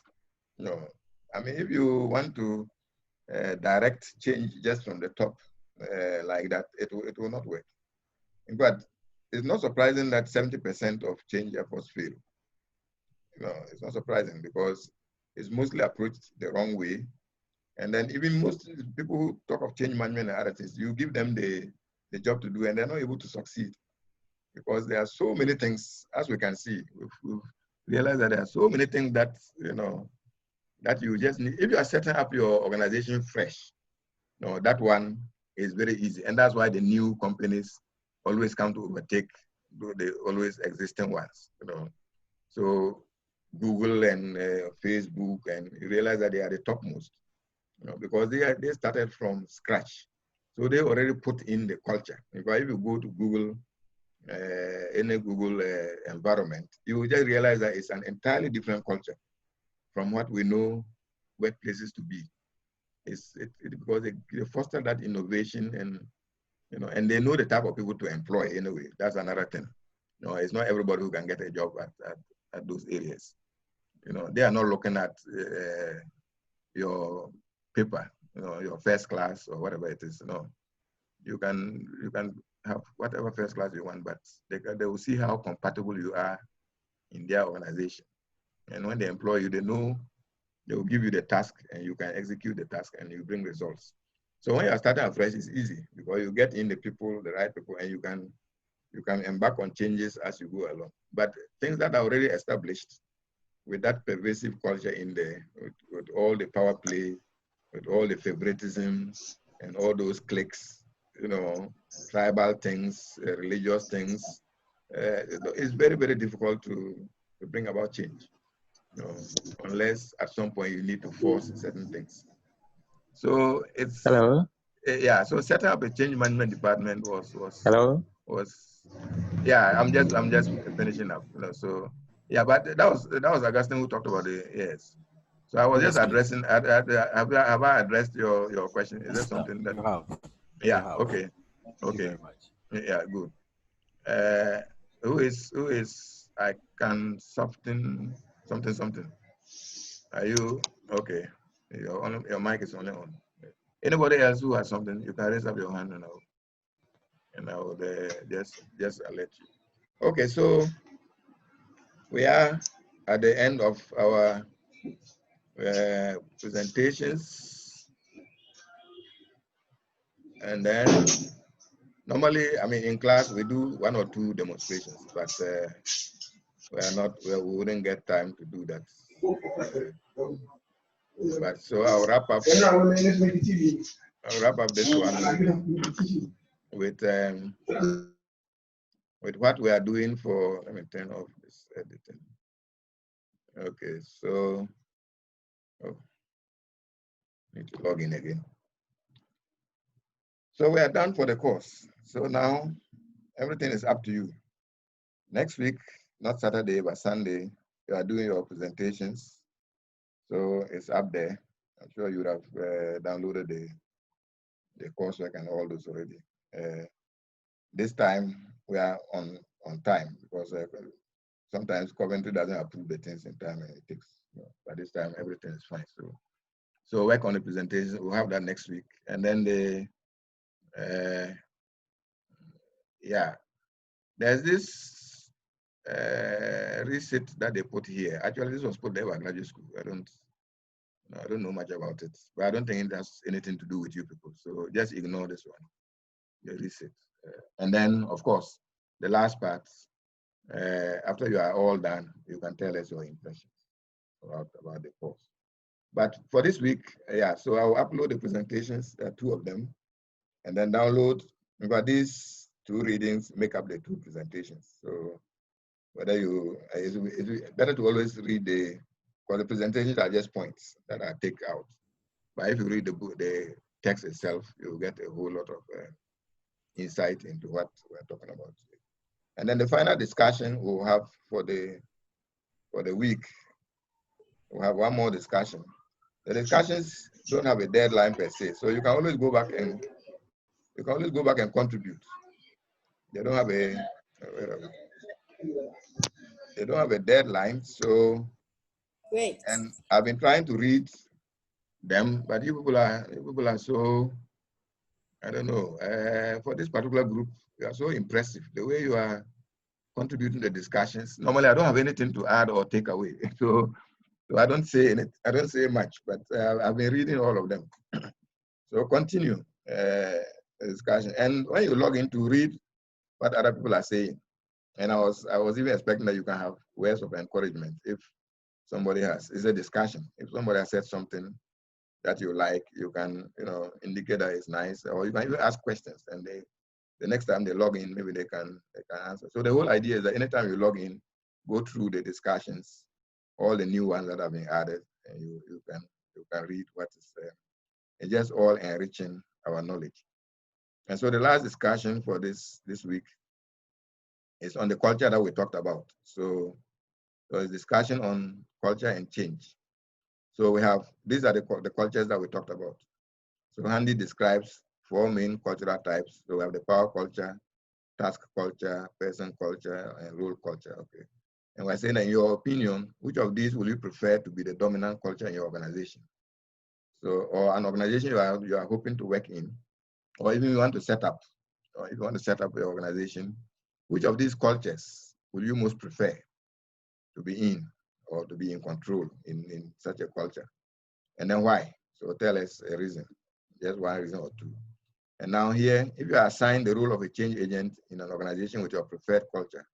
If you want to direct change just from the top like that, it will not work. In fact, it's not surprising that 70% of change efforts fail. It's not surprising because it's mostly approached the wrong way. And then even most people who talk of change management and other things, you give them the job to do and they're not able to succeed because there are so many things, as we can see, we've realized that there are so many things that, that you just need. If you are setting up your organization fresh, that one is very easy. And that's why the new companies always come to overtake the always existing ones, So Google and Facebook, and you realize that they are the topmost, because they started from scratch. So they already put in the culture. If you go to Google, any Google environment, you will just realize that it's an entirely different culture from what we know workplaces to be. Because they foster that innovation and and they know the type of people to employ anyway. That's another thing. It's not everybody who can get a job at those areas. They are not looking at your paper, your first class or whatever it is. You can have whatever first class you want, but they will see how compatible you are in their organization. And when they employ you, they know they will give you the task and you can execute the task and you bring results. So when you're starting afresh, it's easy because you get in the right people, and you can embark on changes as you go along. But things that are already established with that pervasive culture in there, with all the power play, with all the favoritism and all those cliques, tribal things, religious things, it's very, very difficult to bring about change. Unless at some point you need to force certain things. So it's hello. Yeah. So setting up a change management department was hello. Yeah. I'm just finishing up. So yeah, but that was Augustine who talked about it. Yes. So I was just addressing. Have I addressed your question? Is there something that? You have. Yeah. You have. Okay. Thank you very much. Yeah. Good. Who is I can something. Are you okay? Your mic is only on. Anybody else who has something, you can raise up your hand and I will just alert you. Okay, so we are at the end of our presentations, and then normally, in class we do 1 or 2 demonstrations, but we wouldn't get time to do that. But so I'll wrap up this one with what we are doing for. Let me turn off this editing. Okay, so need to log in again. So we are done for the course. So now everything is up to you. Next week, not Saturday, but Sunday, you are doing your presentations. So it's up there. I'm sure you would have downloaded the coursework and all those already. This time we are on time because sometimes Coventry doesn't approve the things in time and it takes. But this time everything is fine. So work on the presentation. We'll have that next week, and then there's this receipt that they put here. Actually, this was put there by graduate school. I don't know much about it, but I don't think it has anything to do with you people. So just ignore this one, the receipt. And then, of course, the last part, after you are all done, you can tell us your impressions about the course. But for this week, so I'll upload the presentations, 2 of them, and then download. But these 2 readings make up the 2 presentations. So whether it's better to always read because the presentations are just points that I take out. But if you read the book, the text itself, you'll get a whole lot of insight into what we're talking about today. And then the final discussion we'll have for the week, we'll have 1 more discussion. The discussions don't have a deadline per se, so you can always go back and contribute. They don't have a deadline, so great. And I've been trying to read them, but you people are so, I don't know, for this particular group, you are so impressive. The way you are contributing to the discussions. Normally, I don't have anything to add or take away. So So I don't say much, but I've been reading all of them. So continue the discussion. And when you log in to read what other people are saying, and I was even expecting that you can have words of encouragement if somebody has. It's a discussion. If somebody has said something that you like, you can indicate that it's nice, or you can even ask questions, and the next time they log in, maybe they can answer. So the whole idea is that anytime you log in, go through the discussions, all the new ones that have been added, and you can read what is there. It's just all enriching our knowledge. And so the last discussion for this week is on the culture that we talked about. So it's discussion on culture and change. So we have, these are the cultures that we talked about. So Handy describes 4 main cultural types. So we have the power culture, task culture, person culture, and role culture. Okay. And we're saying that in your opinion, which of these will you prefer to be the dominant culture in your organization? So, or an organization you are hoping to work in, or even you want to set up, or if you want to set up your organization, which of these cultures will you most prefer to be in, or to be in control in such a culture? And then why? So tell us a reason, just one reason or two. And now here, if you are assigned the role of a change agent in an organization with your preferred culture,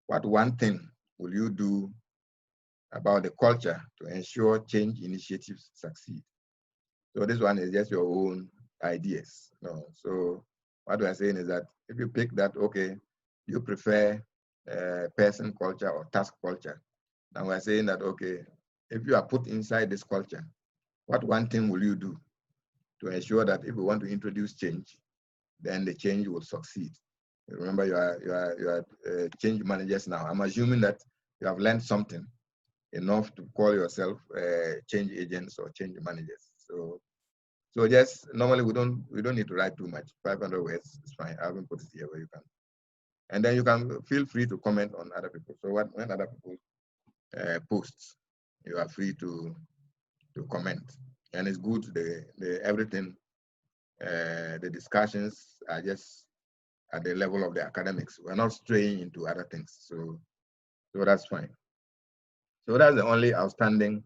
what one thing will you do about the culture to ensure change initiatives succeed? So this one is just your own ideas. So what we are saying is that if you pick that, okay, you prefer person culture or task culture, now we're saying that, okay, if you are put inside this culture, what one thing will you do to ensure that if we want to introduce change, then the change will succeed? Remember, you are change managers now. I'm assuming that you have learned something enough to call yourself change agents or change managers. So just normally we don't need to write too much. 500 words is fine. I haven't put it here where you can, and then you can feel free to comment on other people. So when other people posts, you are free to comment, and it's good. The everything, the discussions are just at the level of the academics. We're not straying into other things, so that's fine. So that's the only outstanding,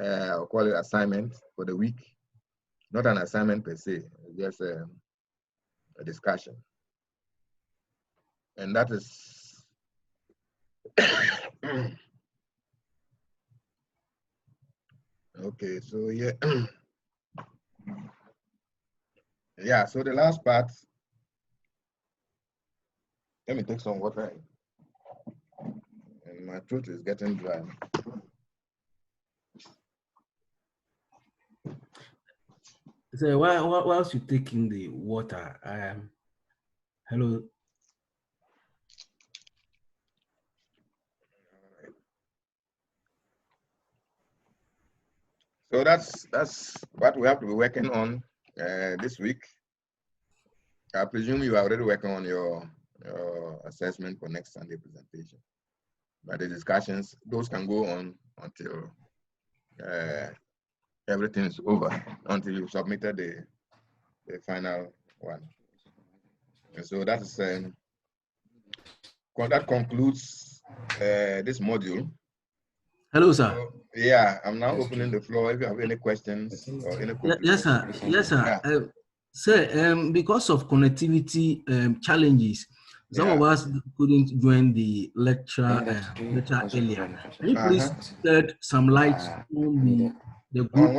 I'll call it assignment for the week. Not an assignment per se, just a discussion. And that is okay. So yeah, yeah. So the last part. Let me take some water. And my throat is getting dry. So whilst you're taking the water, hello. So that's what we have to be working on this week. I presume you are already working on your assessment for next Sunday presentation. But the discussions, those can go on until everything is over, until you've submitted the final one. And so that is that concludes this module. Hello, sir. So, yeah, I'm now opening the floor. If you have any questions or any yes, sir. Yes, sir. Yeah. Sir, because of connectivity challenges, some of us couldn't join the lecture earlier. Can you please shed some light on the group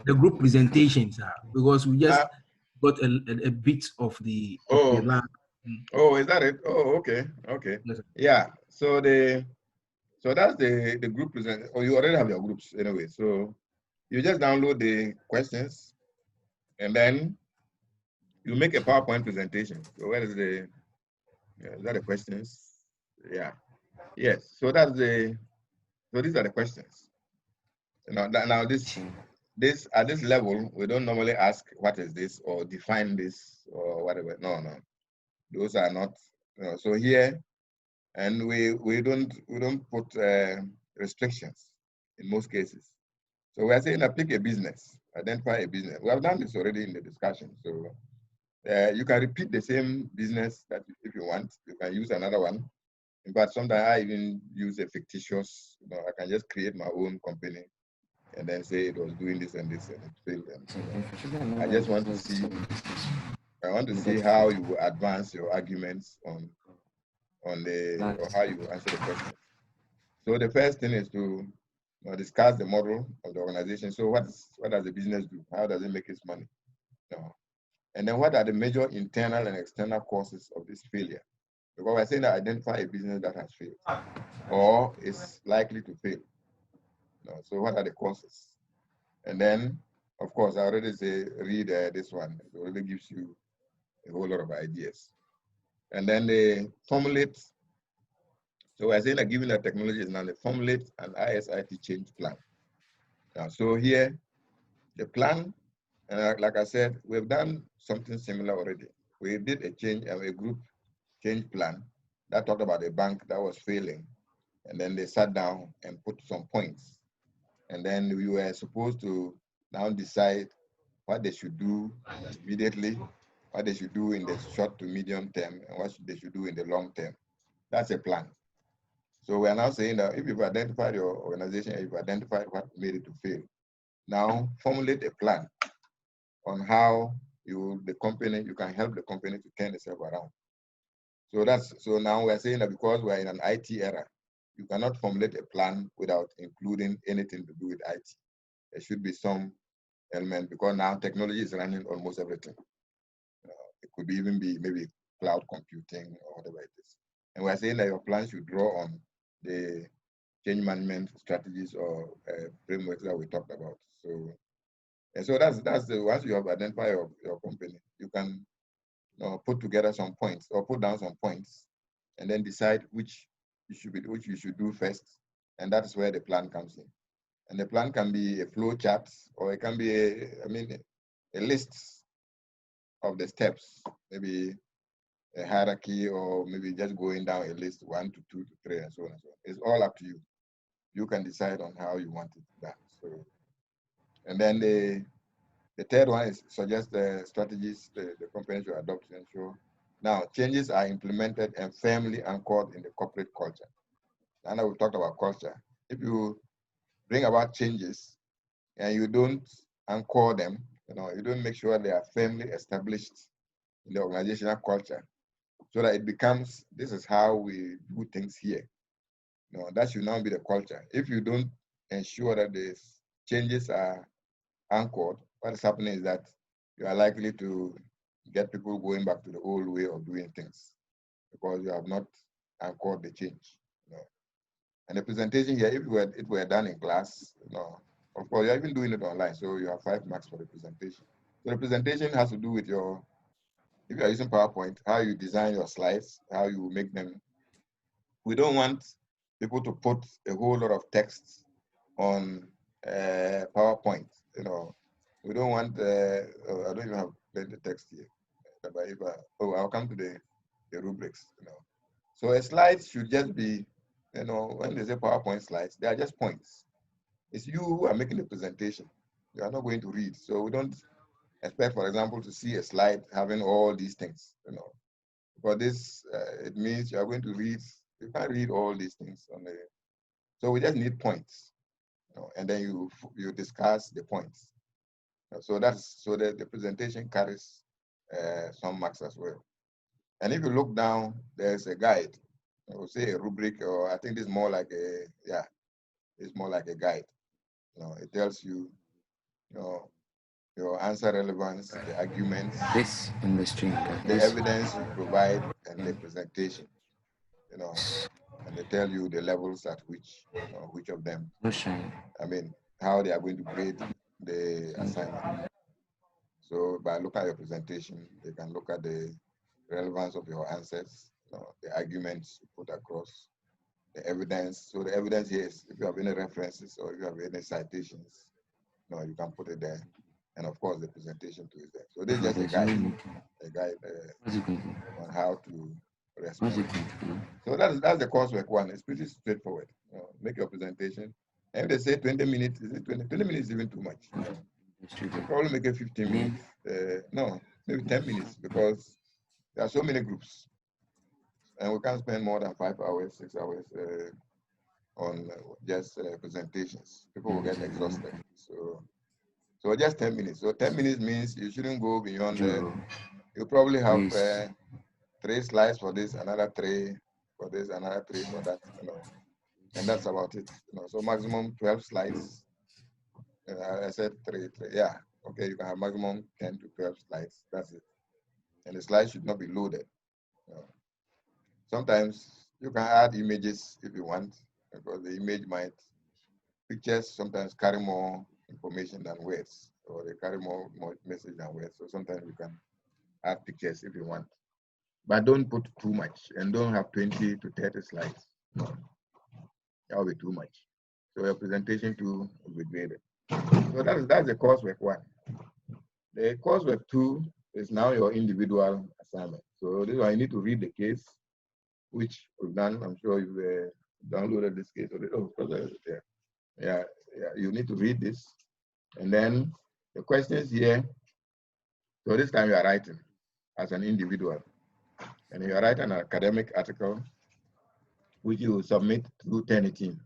the group presentation, sir? Because we just got a bit of the lab. Oh, is that it? Oh, okay, okay. Yes, yeah. So that's the group present. Oh, you already have your groups anyway. So you just download the questions, and then you make a PowerPoint presentation. So where is is that the questions? Yeah. Yes. So that's so these are the questions. Now this at this level, we don't normally ask what is this or define this or whatever. No. Those are not. So here, and we don't put restrictions in most cases. So we are saying pick a business, identify a business. We have done this already in the discussion. So you can repeat the same business that if you want. You can use another one. In fact, sometimes I even use a fictitious, I can just create my own company and then say it was doing this and this and it failed. And I just want to see, how you advance your arguments on or how you answer the question. So the first thing is to discuss the model of the organization. So what does the business do? How does it make its money? And then what are the major internal and external causes of this failure? Because we're saying that identify a business that has failed or is likely to fail. So what are the causes? And then, of course, I already say read this one. It already gives you a whole lot of ideas. And then they formulate. So we're saying that given that technology is now, they formulate an ISIT change plan. So here, the plan, like I said, we've done something similar already. We did a group change plan that talked about a bank that was failing. And then they sat down and put some points. And then we were supposed to now decide what they should do immediately, what they should do in the short to medium term, and what they should do in the long term. That's a plan. So we are now saying that if you've identified your organization, if you've identified what made it to fail, now formulate a plan on how you can help the company to turn itself around. So now we're saying that because we're in an IT era, you cannot formulate a plan without including anything to do with IT. There should be some element because now technology is running almost everything. It could even be maybe cloud computing or whatever it is. And we're saying that your plan should draw on the change management strategies or frameworks that we talked about. So that's the once you have identified your company, you can put together some points or put down some points, and then decide which you should do first, and that is where the plan comes in. And the plan can be a flow chart, or it can be a list of the steps, maybe a hierarchy, or maybe just going down a list 1 to 2 to 3 and so on and so on. It's all up to you. You can decide on how you want it done. So, and then the third one is suggest the strategies the company should adopt to ensure. Now, changes are implemented and firmly anchored in the corporate culture. And I will talk about culture. If you bring about changes and you don't anchor them, you don't make sure they are firmly established in the organizational culture, so that it becomes, this is how we do things here. That should now be the culture. If you don't ensure that the changes are anchored, what is happening is that you are likely to get people going back to the old way of doing things because you have not anchored the change. And the presentation here, if it were done in class, of course, you're even doing it online, so you have 5 marks for the presentation. So the presentation has to do with if you are using PowerPoint, how you design your slides, how you make them. We don't want people to put a whole lot of text on PowerPoint. We don't want, I don't even have plenty of text here. I'll come to the rubrics. So a slide should just be, when they say PowerPoint slides, they are just points. It's you who are making the presentation. You are not going to read. So we don't expect, for example, to see a slide having all these things, because this, it means you are going to read, you can't read all these things on the, so we just need points, and then you discuss the points. So that the presentation carries some marks as well. And if you look down, there's a guide. I would say a rubric, or I think it's more like it's more like a guide. It tells you, your answer relevance, the arguments, this industry, the evidence you provide, and the presentation. And they tell you the levels at which of them. How they are going to grade the assignment. So by looking at your presentation, they can look at the relevance of your answers, the arguments you put across, the evidence. So the evidence here is if you have any references or if you have any citations, you can put it there. And of course, the presentation too is there. So this is just a guide on how to respond. So that's the coursework one. It's pretty straightforward. Make your presentation. And if they say 20 minutes, is it 20? 20 minutes is even too much. Probably make it 15 minutes. No, maybe 10 minutes because there are so many groups. And we can't spend more than 5 hours, 6 hours on just presentations. People will get exhausted. So just 10 minutes. So 10 minutes means you shouldn't go beyond you probably have 3 slides for this, another 3 for this, another 3 for that, and that's about it. So maximum 12 slides. I said 3. Yeah, okay, you can have maximum 10 to 12 slides. That's it. And the slides should not be loaded. Sometimes you can add images if you want, because the image pictures sometimes carry more information than words, or they carry more message than words. So sometimes you can add pictures if you want. But don't put too much, and don't have 20 to 30 slides. No, that will be too much. So your presentation too will be graded. So that's the coursework 1. The coursework 2 is now your individual assignment. So this one, you need to read the case, which we've done. I'm sure you've downloaded this case already. Oh, yeah, you need to read this. And then the questions here. So this time you are writing as an individual. And you are writing an academic article, which you will submit through Turnitin.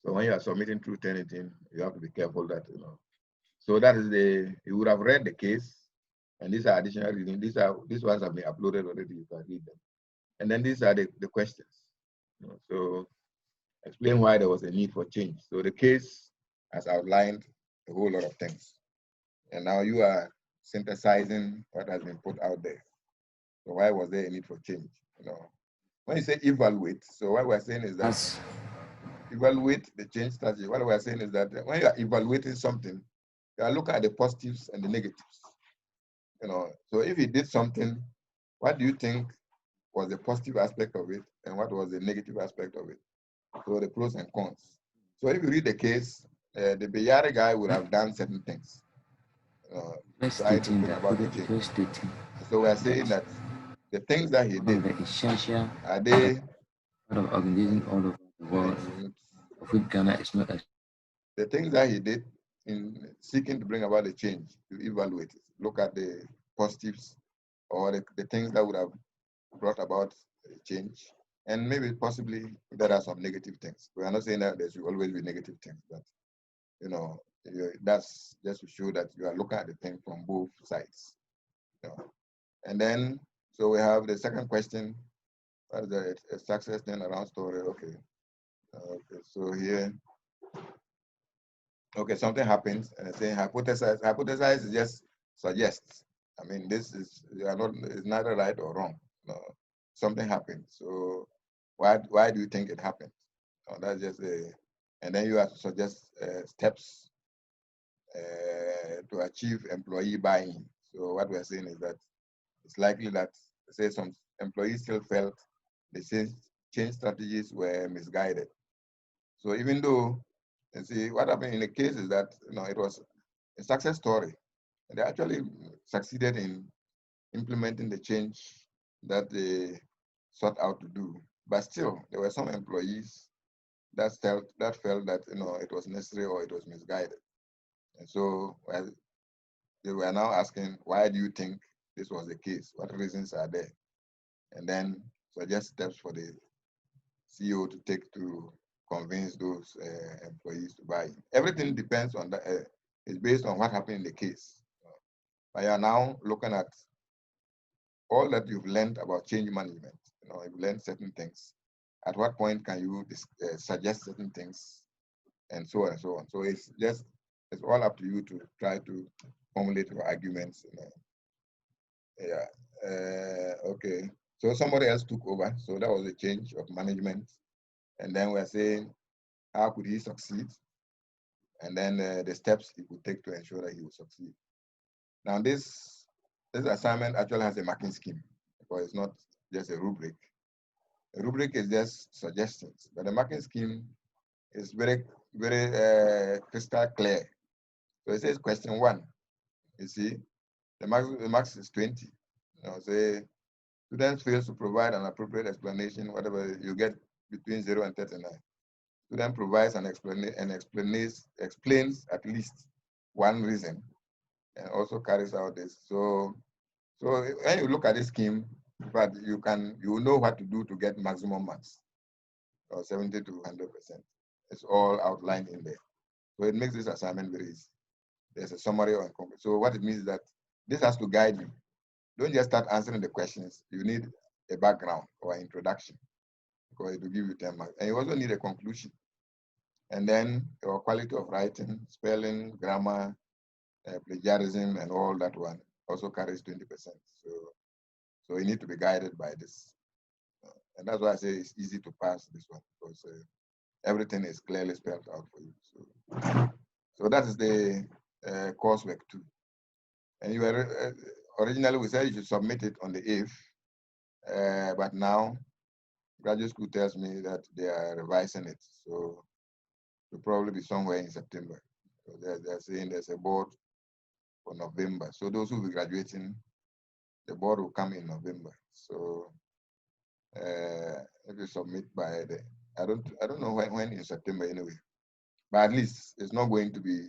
So when you are submitting through Turnitin, you have to be careful that, So that is you would have read the case, and these are additional reading. These ones have been uploaded already, you can read them. And then these are the questions. So explain why there was a need for change. So the case has outlined a whole lot of things. And now you are synthesizing what has been put out there. So why was there a need for change? When you say evaluate, so what we're saying is that evaluate the change strategy. What we're saying is that when you are evaluating something, you are looking at the positives and the negatives. So if you did something, what do you think was the positive aspect of it, and what was the negative aspect of it? So the pros and cons. So if you read the case, the Bayari guy would have done certain things. Try to bring about the change. So we are saying that the things that he did are they of organizing all over the world, of which Ghana is not as. The things that he did in seeking to bring about the change, to evaluate it, look at the positives or the things that would have brought about change, and maybe possibly there are some negative things. We are not saying that there should always be negative things, but that's just to show that you are looking at the thing from both sides. And then, so we have the second question. What is a success turnaround story? Okay. So here, okay, something happens, and I say hypothesize. Hypothesize is just suggests. I mean, this is it's neither right or wrong. Something happened. So why do you think it happened? That's just and then you have to suggest steps to achieve employee buy-in. So what we're saying is that it's likely that, say, some employees still felt the change strategies were misguided. So even though, you see, what happened in the case is that it was a success story. And they actually succeeded in implementing the change that they sought out to do. But still, there were some employees that felt that it was necessary or it was misguided. And so they were now asking, why do you think this was the case? What reasons are there? And then suggest steps for the CEO to take to convince those employees to buy. Everything depends on that. It's based on what happened in the case. But you are now looking at all that you've learned about change management. You've learned certain things. At what point can you suggest certain things, and so on and so on. So it's all up to you to try to formulate your arguments. Okay. So somebody else took over. So that was a change of management. And then we're saying, how could he succeed? And then the steps he could take to ensure that he would succeed. Now this assignment actually has a marking scheme, because it's not just a rubric. A rubric is just suggestions, but the marking scheme is very, very crystal clear. So it says question 1. You see, the max is 20. Say students fail to provide an appropriate explanation, whatever you get between 0 and 39. Student provides an explanation and explains at least one reason, and also carries out this. So when you look at this scheme, But you know what to do to get maximum marks, or 70 to 100%. It's all outlined in there. So it makes this assignment very easy. There's a summary on concrete. So what it means is that this has to guide you. Don't just start answering the questions. You need a background or introduction, because it will give you 10 marks. And you also need a conclusion. And then your quality of writing, spelling, grammar, plagiarism, and all that one also carries 20%. So you need to be guided by this. And that's why I say it's easy to pass this one, because everything is clearly spelled out for you. So that is the coursework too. And you were, originally we said you should submit it on the 8th, but now graduate school tells me that they are revising it. So it'll probably be somewhere in September. So they're saying there's a board for November. So those who will be graduating, the board will come in November. So if you submit by the, I don't know when in September anyway, but at least it's not going to be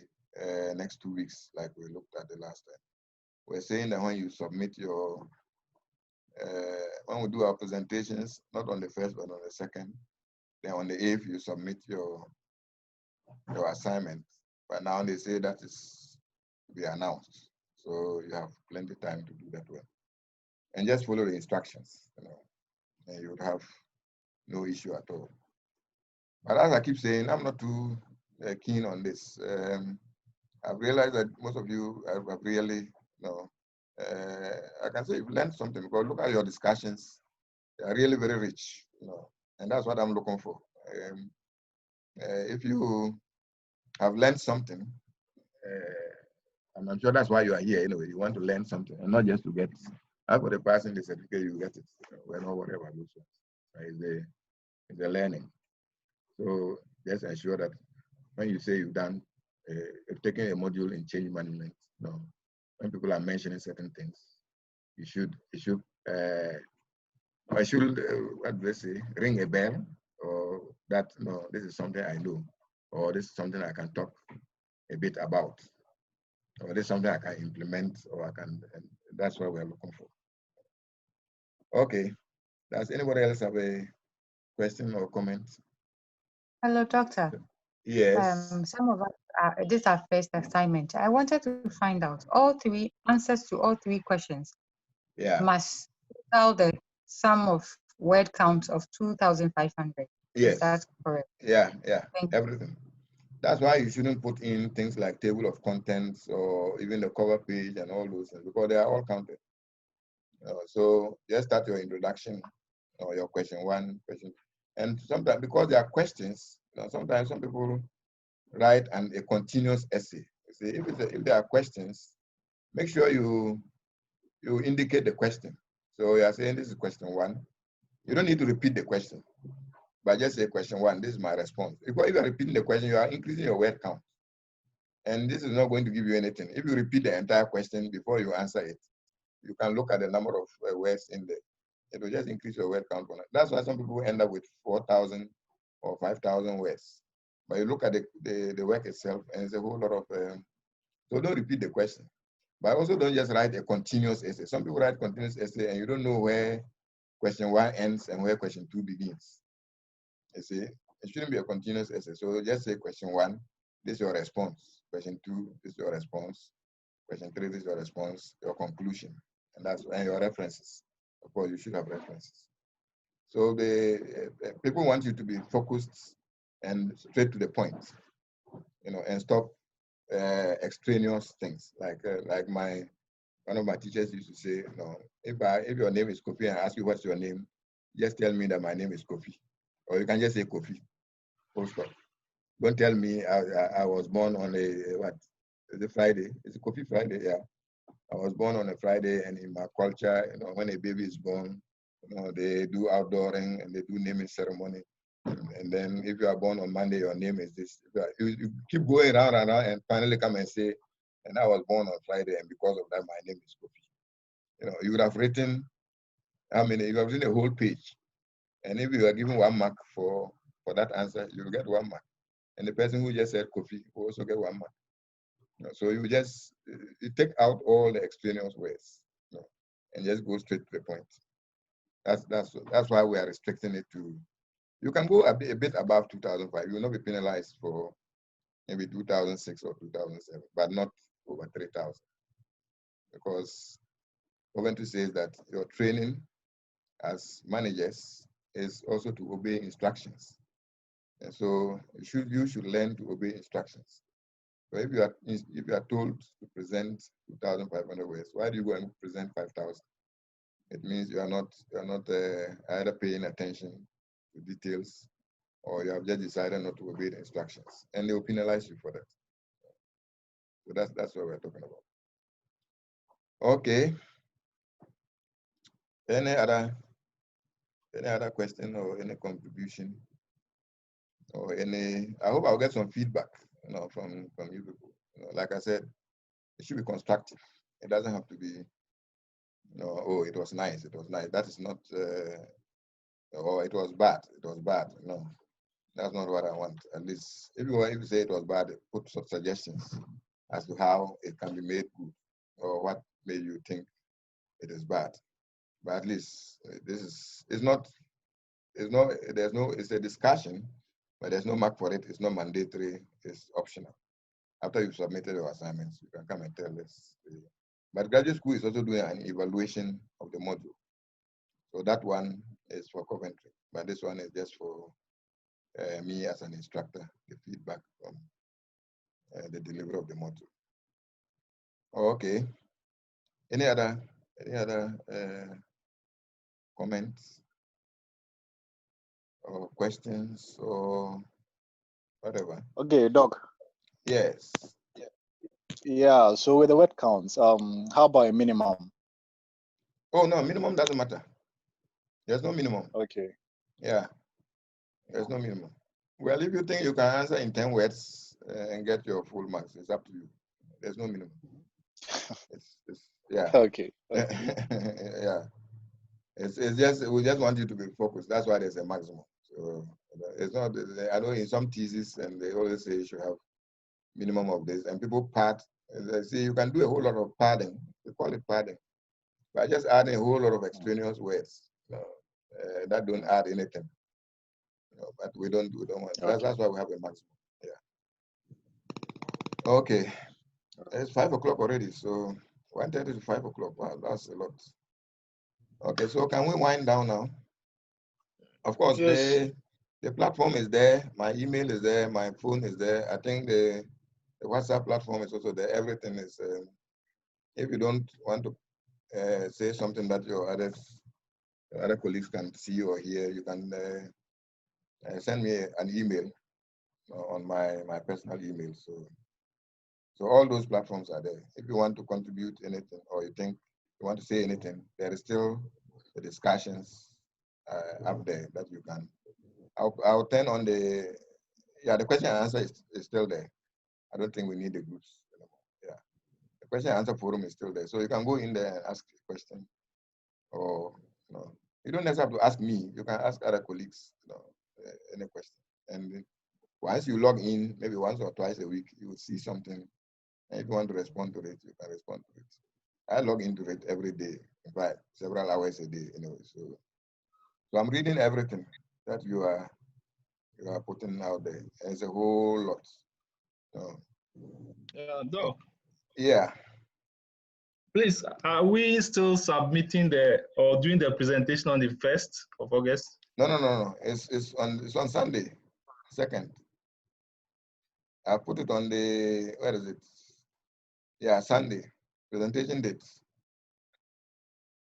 next 2 weeks like we looked at the last time. We're saying that when you submit your, when we do our presentations, not on the 1st but on the 2nd, then on the 8th you submit your assignment. But now they say that is to be announced, so you have plenty of time to do that well, and just follow the instructions, and you would have no issue at all. But as I keep saying, I'm not too keen on this. I've realized that most of you have really, I can say you've learned something, because look at your discussions. They are really very rich, and that's what I'm looking for. If you have learned something, and I'm sure that's why you are here anyway. You want to learn something, and not just to get. After the passing the certificate, you get it. We're not worried about those ones. Right? It's a learning. So just ensure that when you say you've done, you've taken a module in change management, when people are mentioning certain things, you should what do they say, ring a bell, or that, this is something I know, or this is something I can talk a bit about, or this is something I can implement, or and that's what we're looking for. Okay, does anybody else have a question or comment? Hello, doctor. Yes. Some of us, this is our first assignment. I wanted to find out all 3 answers to all 3 questions. Yeah. Must tell the sum of word count of 2,500. Yes. Is that correct? Yeah, everything. That's why you shouldn't put in things like table of contents or even the cover page and all those things, because they are all counted. So just start your introduction or your question 1, question, and sometimes because there are questions, sometimes some people write a continuous essay. You see, if there are questions, make sure you indicate the question. So you are saying this is question 1. You don't need to repeat the question, but just say question 1. This is my response. Because if you are repeating the question, you are increasing your word count, and this is not going to give you anything. If you repeat the entire question before you answer it, you can look at the number of words in there. It will just increase your word count. That's why some people end up with 4,000 or 5,000 words. But you look at the work itself, and it's a whole lot of. So don't repeat the question. But also don't just write a continuous essay. Some people write continuous essay, and you don't know where question 1 ends and where question 2 begins. You see, it shouldn't be a continuous essay. So just say question 1, this is your response. Question 2, this is your response. Question 3, this is your response, your conclusion, and your references. Of course, you should have references. So the people want you to be focused and straight to the point, and stop extraneous things. Like one of my teachers used to say, if your name is Kofi and I ask you what's your name, just tell me that my name is Kofi, or you can just say Kofi. Full stop. Don't tell me I was born on a Friday. It's a Kofi Friday, yeah. I was born on a Friday, and in my culture, when a baby is born, they do outdooring and they do naming ceremony. And then if you are born on Monday, your name is this. You keep going around and around, and finally come and say, and I was born on Friday, and because of that, my name is Kofi. You would have written, you have written a whole page. And if you are given 1 mark for that answer, you will get 1 mark. And the person who just said Kofi will also get 1 mark. So you take out all the extraneous words, and just go straight to the point. That's why we are restricting it to. You can go a bit above 2005. You will not be penalized for maybe 2006 or 2007, but not over 3,000, because Coventry says that your training as managers is also to obey instructions, and so you should learn to obey instructions. So if you are told to present 2,500 words, why do you go and present 5,000? It means you are not either paying attention to details, or you have just decided not to obey the instructions, and they will penalize you for that. So that's what we're talking about. Okay. Any other question or any contribution or any? I hope I'll get some feedback, from you people. Like I said, it should be constructive. It doesn't have to be, oh, it was nice. It was nice. That is not. Oh, it was bad. It was bad. No, that's not what I want. At least if you say it was bad, put some suggestions as to how it can be made good, or what made you think it is bad. But at least it's a discussion, but there's no mark for it. It's not mandatory. It's optional. After you've submitted your assignments, you can come and tell us. But graduate school is also doing an evaluation of the module. So that one is for Coventry, but this one is just for me as an instructor, the feedback from the delivery of the module. Okay. Any other comments or questions or whatever? Okay, Doc. Yes. Yeah, so with the word counts, how about a minimum? Oh, no, minimum doesn't matter. There's no minimum. Okay. Yeah, there's no minimum. Well, if you think you can answer in 10 words and get your full marks, it's up to you. There's no minimum. Yeah. Okay. Yeah. It's just, we just want you to be focused. That's why there's a maximum. So it's not, I know in some theses, and they always say you should have minimum of this, and people pad. They say you can do a whole lot of padding. We call it padding. By just adding a whole lot of extraneous words that don't add anything. But we don't want. Okay. That's why we have a maximum. Yeah. Okay. It's 5 o'clock already, so 1:30 to 5 o'clock. Wow, that's a lot. Okay, so can we wind down now? Of course, yes. The platform is there. My email is there. My phone is there. I think the WhatsApp platform is also there. Everything is. If you don't want to say something that your other colleagues can see or hear, you can send me an email on my personal email. So all those platforms are there. If you want to contribute anything, or you think you want to say anything, there is still the discussions up there that you can. I'll turn on the question and answer is still there. I don't think we need the groups anymore. Yeah, the question and answer forum is still there, so you can go in there and ask a question, or you don't necessarily have to ask me. You can ask other colleagues, any question. And once you log in, maybe once or twice a week, you will see something. And if you want to respond to it, you can respond to it. I log into it every day, in fact, several hours a day, anyway. So I'm reading everything that you are putting out there. It's a whole lot. Doc. Yeah. Please, are we still submitting or doing the presentation on the 1st of August? No. It's on Sunday, 2nd. I put it on the, where is it? Yeah, Sunday, presentation dates.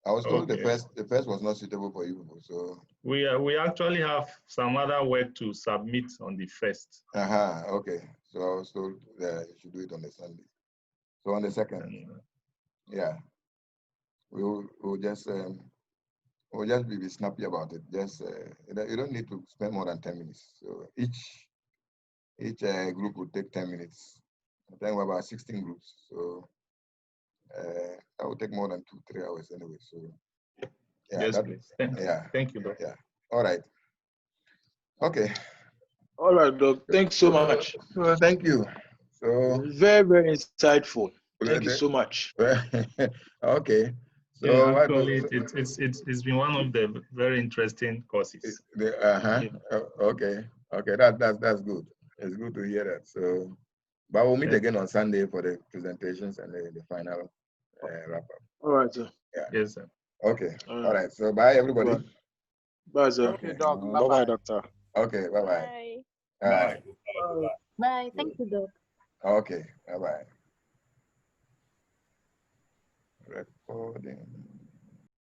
I was told the first was not suitable for you people, so. We actually have some other work to submit on the 1st. Okay. So I was told that you should do it on the Sunday. So on the 2nd, yeah, we'll just be snappy about it. Just you don't need to spend more than 10 minutes. So each group will take 10 minutes. I think we're about 16 groups, so that will take more than 2-3 hours anyway. So yeah, yes, please. Thank you, Doc. Yeah. All right. Okay. All right, Doc. Thanks so much. Thank you. So very, very insightful. Thank you so much. Okay. So yeah, actually, it's been one of the very interesting courses. Okay, that's good. It's good to hear that. So, but we'll meet again on Sunday for the presentations and the final wrap up. All right, sir. Yeah. Yes, sir. Okay. All right. So bye, everybody. Bye, sir. Okay, Doc. Bye-bye, doctor. Okay. Bye-bye. Bye. All right. Bye. Thank you, Doc. Okay. Bye-bye. Recording.